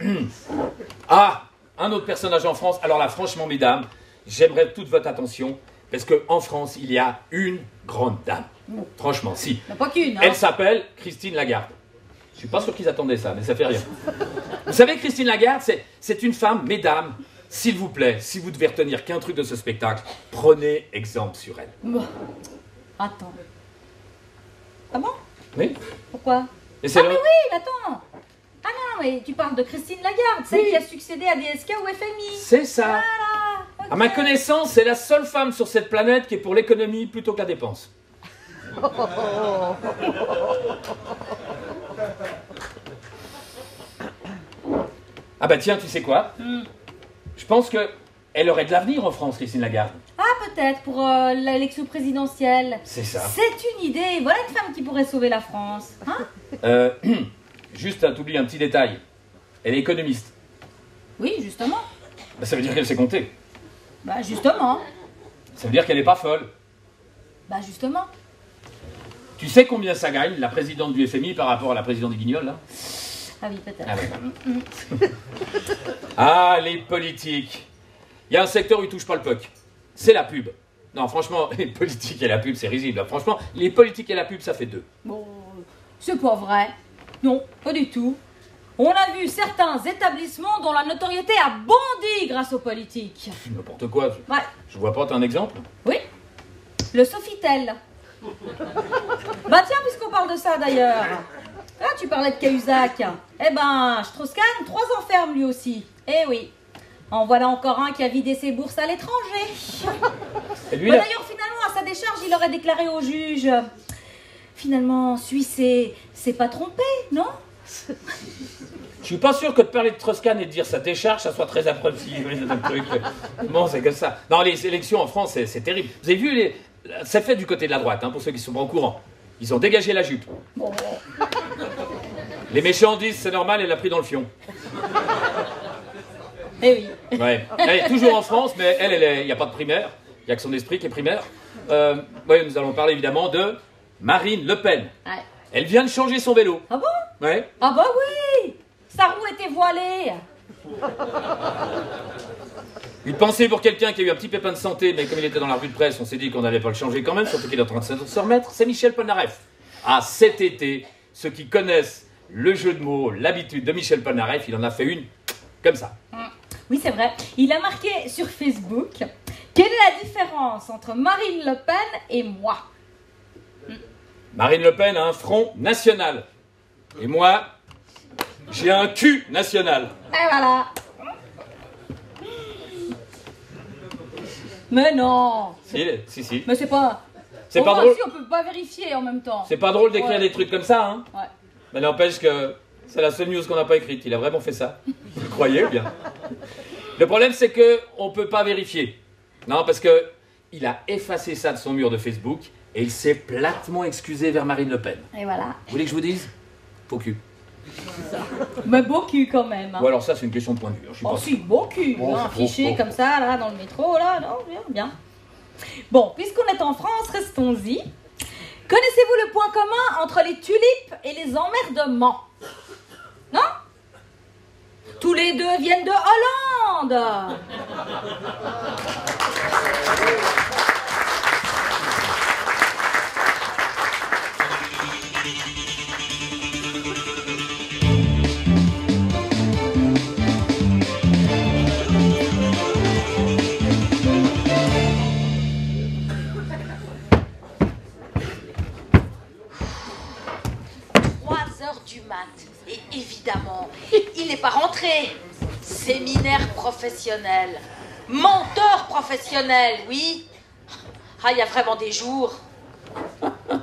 Speaker 1: Ah, un autre personnage en France. Alors là, franchement, mesdames, j'aimerais toute votre attention, parce qu'en France, il y a une grande dame. Franchement, si.
Speaker 2: Pas qu'une, hein.
Speaker 1: Elle s'appelle Christine Lagarde. Je suis pas sûr qu'ils attendaient ça, mais ça fait rien. Vous savez, Christine Lagarde, c'est une femme, mesdames, s'il vous plaît, si vous devez retenir qu'un truc de ce spectacle, prenez exemple sur elle.
Speaker 2: Bon. Attends. Ah bon?
Speaker 1: Oui.
Speaker 2: Pourquoi?
Speaker 1: Mais c'est
Speaker 2: mais oui, attends. Ah non, mais tu parles de Christine Lagarde, celle qui a succédé à DSK ou FMI.
Speaker 1: C'est ça.
Speaker 2: Voilà. Okay.
Speaker 1: À ma connaissance, c'est la seule femme sur cette planète qui est pour l'économie plutôt que la dépense. Ah bah tiens, tu sais quoi? Je pense qu'elle aurait de l'avenir en France, Christine Lagarde.
Speaker 2: Ah peut-être. peut-être, pour l'élection présidentielle.
Speaker 5: C'est ça.
Speaker 2: C'est une idée. Voilà une femme qui pourrait sauver la France.
Speaker 5: Juste, t'oublies un petit détail. Elle est économiste.
Speaker 2: Oui, justement.
Speaker 5: Bah, ça veut dire qu'elle sait compter.
Speaker 2: Bah, justement.
Speaker 5: Ça veut dire qu'elle n'est pas folle.
Speaker 2: Bah, justement.
Speaker 5: Tu sais combien ça gagne, la présidente du FMI, par rapport à la présidente du Guignol, là?
Speaker 2: Ah oui, peut-être.
Speaker 5: Ah, ouais. Ah, les politiques. Il y a un secteur où ils touchent pas le POC. C'est la pub. Non, franchement, les politiques et la pub, c'est risible. Franchement, les politiques et la pub, ça fait deux.
Speaker 2: Bon, c'est pas vrai. Non, pas du tout. On a vu certains établissements dont la notoriété a bondi grâce aux politiques.
Speaker 5: N'importe quoi.
Speaker 2: Ouais.
Speaker 5: Je vois pas, t'as un exemple?
Speaker 2: Oui. Le Sofitel. Bah tiens, puisqu'on parle de ça d'ailleurs. Là, tu parlais de Cahuzac. Eh ben, Strauss-Kahn, 3 ans ferme lui aussi. Eh oui. En voilà encore un qui a vidé ses bourses à l'étranger.
Speaker 5: Et lui,
Speaker 2: Bah,
Speaker 5: là...
Speaker 2: d'ailleurs, finalement, à sa décharge, il aurait déclaré au juge. Finalement, Suisse s'est pas trompé, non?
Speaker 5: Je suis pas sûr que de parler de Strauss-Kahn et de dire sa décharge, ça soit très approprié. Bon, c'est comme ça. Non, les élections en France, c'est terrible. Vous avez vu, c'est fait du côté de la droite, hein, pour ceux qui sont pas au courant. Ils ont dégagé la jupe.
Speaker 2: Bon.
Speaker 5: Les méchants disent, c'est normal, elle l'a pris dans le fion.
Speaker 2: Eh oui.
Speaker 5: Ouais. Elle est toujours en France, mais il n'y a pas de primaire. Il n'y a que son esprit qui est primaire. Ouais, nous allons parler évidemment de Marine Le Pen.
Speaker 2: Ouais.
Speaker 5: Elle vient de changer son vélo.
Speaker 2: Ah bon?
Speaker 5: Ouais.
Speaker 2: Ah bah oui. Sa roue était voilée.
Speaker 5: Une pensée pour quelqu'un qui a eu un petit pépin de santé, mais comme il était dans la revue de presse, on s'est dit qu'on n'allait pas le changer quand même, surtout qu'il est en train de se remettre. C'est Michel Polnareff. Ah, cet été, ceux qui connaissent le jeu de mots, l'habitude de Michel Polnareff, il en a fait une comme ça.
Speaker 2: Oui, c'est vrai. Il a marqué sur Facebook: quelle est la différence entre Marine Le Pen et moi?
Speaker 5: Marine Le Pen a un front national. Et moi, j'ai un cul national.
Speaker 2: Et voilà. Mais non.
Speaker 5: Si.
Speaker 2: Mais c'est pas...
Speaker 5: C'est pas
Speaker 2: moi
Speaker 5: drôle.
Speaker 2: aussi, on peut pas vérifier en même temps.
Speaker 5: C'est pas drôle d'écrire
Speaker 2: Ouais.
Speaker 5: des trucs comme ça, hein.
Speaker 2: Ouais.
Speaker 5: Mais n'empêche que c'est la seule news qu'on n'a pas écrite. Il a vraiment fait ça. Vous croyez ou bien? Le problème, c'est que on peut pas vérifier. Non, parce que il a effacé ça de son mur de Facebook et il s'est platement excusé vers Marine Le Pen.
Speaker 2: Et voilà.
Speaker 5: Vous voulez que je vous dise? Faux cul.
Speaker 2: Mais beau cul quand même. Hein.
Speaker 5: Ou alors ça, c'est une question de point de vue. Je suis
Speaker 2: Oh
Speaker 5: pas
Speaker 2: si, beau cul.
Speaker 5: Oh,
Speaker 2: hein,
Speaker 5: oh,
Speaker 2: affiché
Speaker 5: oh.
Speaker 2: comme ça, là, dans le métro, là. Non, bien. Bon, puisqu'on est en France, restons-y. Connaissez-vous le point commun entre les tulipes et les emmerdements? Non? Tous les deux viennent de Hollande.
Speaker 7: Du mat. Et évidemment, il n'est pas rentré. Séminaire professionnel. Menteur professionnel, oui. Ah, il y a vraiment des jours.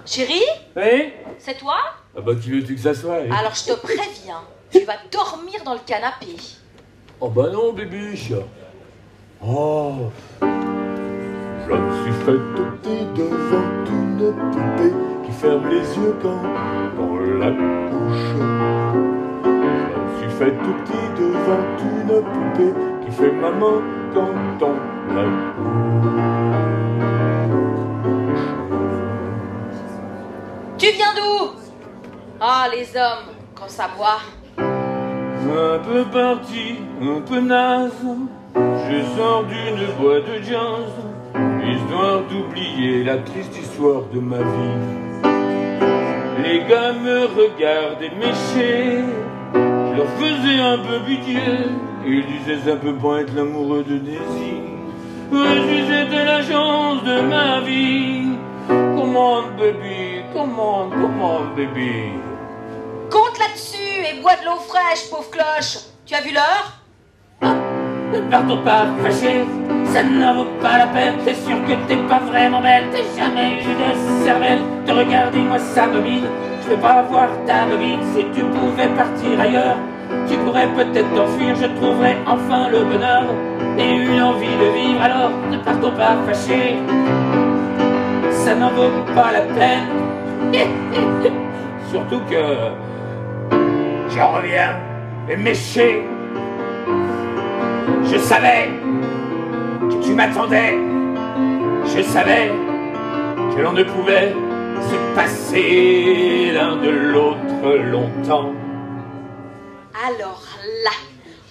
Speaker 7: Chérie,
Speaker 5: Oui?
Speaker 7: c'est toi?
Speaker 5: Ah bah qui veux-tu que ça soit?
Speaker 7: Alors je te préviens, tu vas dormir dans le canapé.
Speaker 5: Oh bah non, bébiche. Oh.
Speaker 8: Je me suis fait doter devant une poupée qui ferme les yeux quand la couche. Je me suis fait tout petit devant une poupée qui fait maman quand on la couche.
Speaker 7: Tu viens d'où? Ah, les hommes, quand ça boit.
Speaker 8: Un peu parti, un peu naze, je sors d'une boîte de jazz, histoire d'oublier la triste histoire de ma vie. Les gars me regardaient méchés, je leur faisais un peu pitié, ils disaient ça peut pas être l'amoureux de Daisy. Ouais, si c'était la chance de ma vie. Come on baby, come on baby.
Speaker 7: Compte là-dessus et bois de l'eau fraîche, pauvre cloche. Tu as vu l'heure?
Speaker 5: Ne partons pas fâchés, ça n'en vaut pas la peine. T'es sûr que t'es pas vraiment belle, t'as jamais eu de cervelle. Te regarder, moi ça domine, je veux pas voir ta bobine. Si tu pouvais partir ailleurs, tu pourrais peut-être t'enfuir, je trouverais enfin le bonheur.
Speaker 8: et une envie de vivre, alors ne partons pas fâchés. Ça n'en vaut pas la peine. Surtout que j'en reviens méché. Je savais que tu m'attendais. Je savais que l'on ne pouvait se passer l'un de l'autre longtemps.
Speaker 7: Alors là,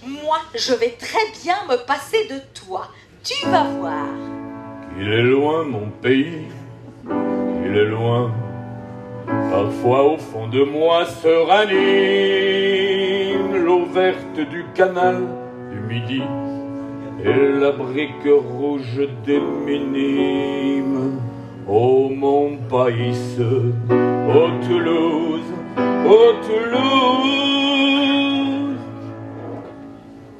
Speaker 7: moi je vais très bien me passer de toi. Tu vas voir.
Speaker 8: Il est loin mon pays, il est loin. Parfois au fond de moi se ranime l'eau verte du canal du Midi et la brique rouge des minimes. Ô mon pays, ô Toulouse, ô Toulouse.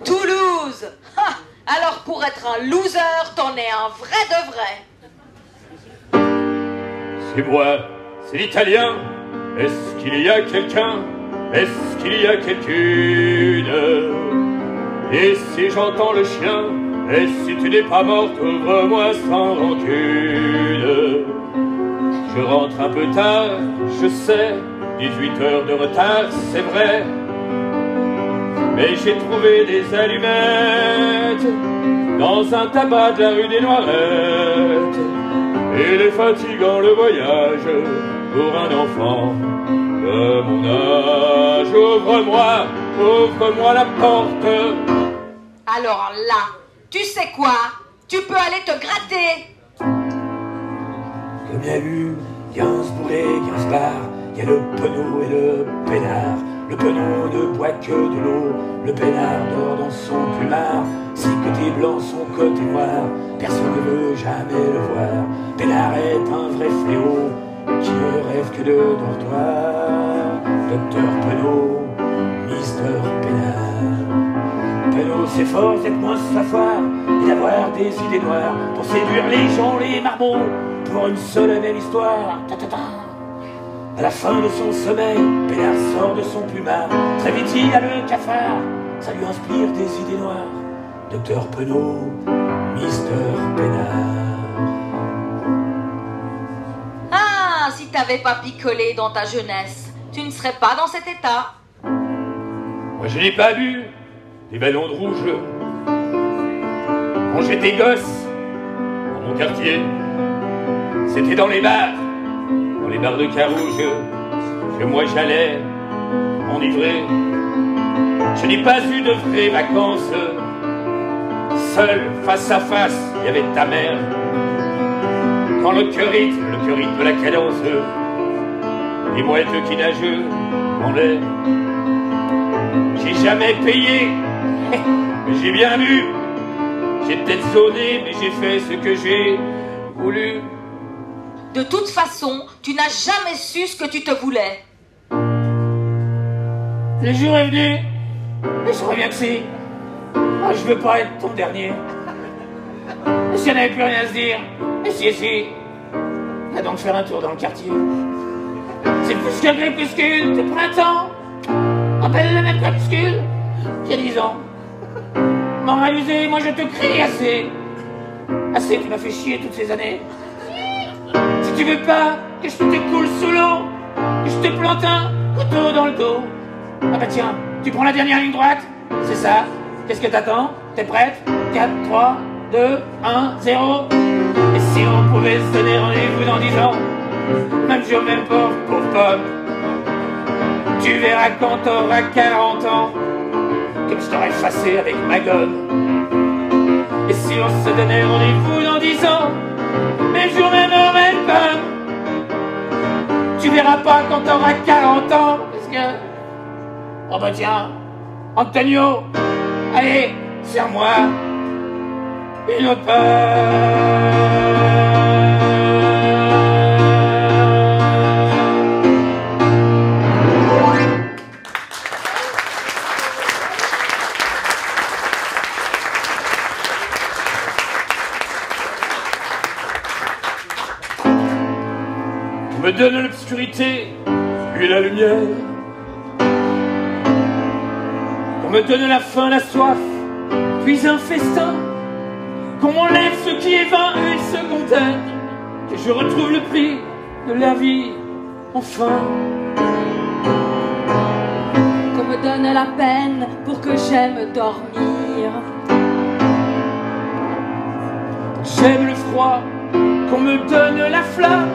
Speaker 7: Toulouse, ha! Alors pour être un loser, t'en es un vrai de vrai.
Speaker 8: C'est moi, c'est l'italien. Est-ce qu'il y a quelqu'un? Est-ce qu'il y a quelqu'une? Et si j'entends le chien, et si tu n'es pas morte, ouvre-moi sans rancune. Je rentre un peu tard, je sais, 18 heures de retard, c'est vrai. Mais j'ai trouvé des allumettes dans un tabac de la rue des Noirettes. Il est fatigant le voyage pour un enfant de mon âge. Ouvre-moi la porte.
Speaker 7: Alors là, tu sais quoi? Tu peux aller te gratter.
Speaker 8: Comme il y a eu Gainsbourg et Gainsbar, il y a le penaud et le peinard. Le penaud ne boit que de l'eau, le peinard dort dans son plumard. Ses côtés blancs, son côté noir, personne ne veut jamais le voir. Peinard est un vrai fléau qui ne rêve que de dortoir. Docteur Penaud, Mister Peinard. Penaud s'efforce d'être moins s'asseoir et d'avoir des idées noires pour séduire les gens, les marmots, pour une seule et même histoire. À la fin de son sommeil, Peinard sort de son plumard. Très vite il a le cafard, ça lui inspire des idées noires. Docteur Penaud, Mister Peinard.
Speaker 7: Ah, si t'avais pas picolé dans ta jeunesse, tu ne serais pas dans cet état.
Speaker 8: Moi je n'ai pas bu des ballons de rouge quand j'étais gosse dans mon quartier. C'était dans les bars de Carouge que moi j'allais m'enivrer. Je n'ai pas eu de vraies vacances. Seul, face à face, il y avait ta mère. Quand le cœur rythme la cadence, les mouettes qui nagent en l'air. J'ai jamais payé, mais j'ai bien bu. J'ai peut-être zoné, mais j'ai fait ce que j'ai voulu.
Speaker 7: De toute façon, tu n'as jamais su ce que tu te voulais.
Speaker 8: Le jour est venu, et je reviens que si. Oh, je veux pas être ton dernier. Et si on n'avait plus rien à se dire, et si, on va donc faire un tour dans le quartier. C'est plus qu'un crépuscule de printemps. Rappelle le même crépuscule il y a 10 ans. M'en amusé, moi je te crie assez. Assez, tu m'as fait chier toutes ces années. Si tu veux pas que je te coule sous l'eau, que je te plante un couteau dans le dos. Ah bah tiens, tu prends la dernière ligne droite, c'est ça. Qu'est-ce que t'attends? T'es prête? 4, 3, 2, 1, 0. Et si on pouvait se donner rendez-vous dans 10 ans, même jour, même pauvre pomme, tu verras quand t'auras 40 ans, comme je t'aurais effacé avec ma gomme. Et si on se donnait rendez-vous dans 10 ans, même jour, même heure, même pomme, tu verras pas quand t'auras 40 ans, parce que... Oh bah tiens, Antonio, allez, serre-moi une autre On me donne l'obscurité, puis la lumière. On me donne la faim, la soif, puis un festin. qu'on m'enlève ce qui est vain et secondaire, que je retrouve le prix de la vie, enfin.
Speaker 2: Qu'on me donne la peine pour que j'aime dormir.
Speaker 8: J'aime le froid, qu'on me donne la flamme.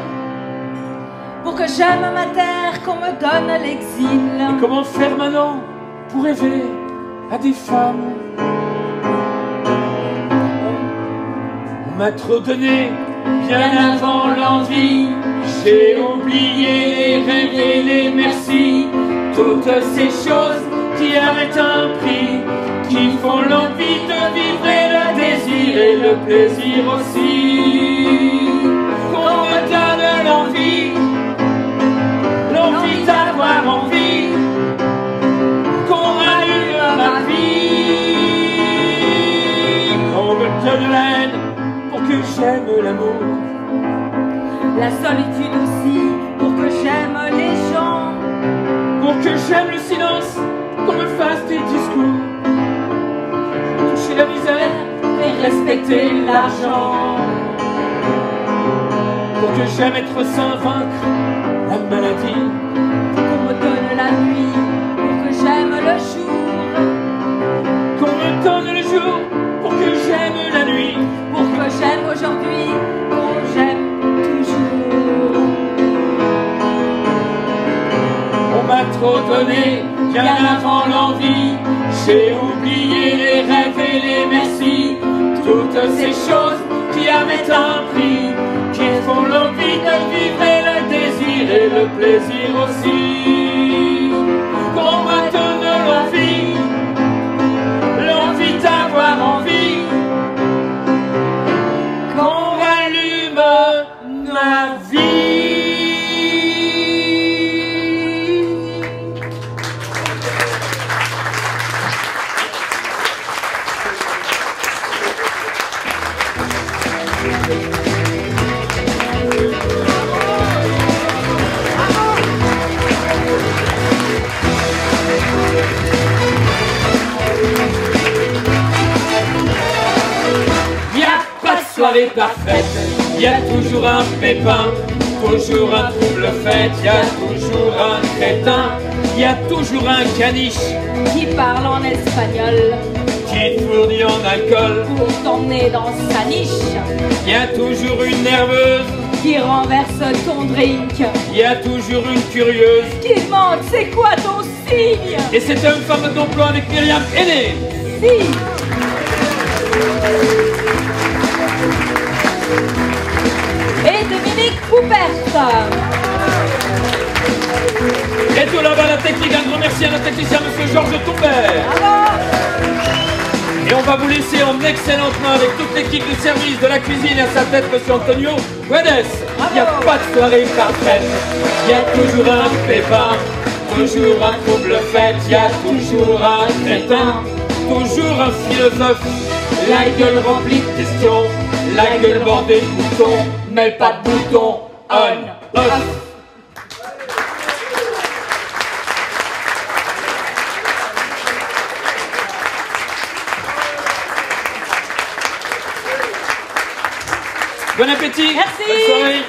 Speaker 2: Pour que j'aime ma terre, qu'on me donne l'exil.
Speaker 8: Et comment faire maintenant pour rêver à des femmes? On m'a trop donné bien avant l'envie. J'ai oublié les rêves et les merci. Toutes ces choses qui avaient un prix, qui font l'envie de vivre et le désir et le plaisir aussi. Qu'on me donne l'envie, l'envie d'avoir envie, qu'on rallume ma vie, qu'on me donne la haine pour que j'aime l'amour,
Speaker 2: la solitude aussi, pour que j'aime les gens,
Speaker 8: pour que j'aime le silence, qu'on me fasse des discours, toucher la misère
Speaker 2: et respecter l'argent.
Speaker 8: Pour que j'aime être sain, vaincre la maladie.
Speaker 2: Qu'on me donne la nuit, pour que j'aime le jour.
Speaker 8: Qu'on me donne le jour, pour que j'aime la nuit.
Speaker 2: Pour que j'aime aujourd'hui, qu'on j'aime toujours.
Speaker 8: On m'a trop donné, bien avant l'envie. J'ai oublié les rêves et les merci. Toutes ces choses qui avaient un prix, qui font l'envie de vivre et le désir et le plaisir aussi. Qu'on me donne l'envie, l'envie d'avoir envie, qu'on rallume ma vie. Soirée parfaite, il y a toujours un pépin, toujours un trouble fait, il y a toujours un crétin, il y a toujours un caniche
Speaker 2: qui parle en espagnol,
Speaker 8: qui te fournit en alcool
Speaker 2: pour t'emmener dans sa niche.
Speaker 8: Il y a toujours une nerveuse
Speaker 2: qui renverse ton drink.
Speaker 8: Il y a toujours une curieuse
Speaker 2: qui demande c'est quoi ton signe.
Speaker 8: Et c'est un fameux d'emploi avec Myriam Henné.
Speaker 2: Si. Et Dominique Poupert.
Speaker 8: Et tout là-bas la technique, un grand merci à notre technicien monsieur Georges Toumbert. Et on va vous laisser en excellente main avec toute l'équipe de service de la cuisine et à sa tête monsieur Antonio Guedes. Il n'y a pas de soirée parfaite, il y a toujours un pépin, toujours un trouble fait, il y a toujours un crétin, toujours un philosophe, la gueule remplie de questions, la gueule bordée de boutons, mais pas de boutons, on, off. Bon appétit.
Speaker 2: Merci.
Speaker 8: Bonne soirée.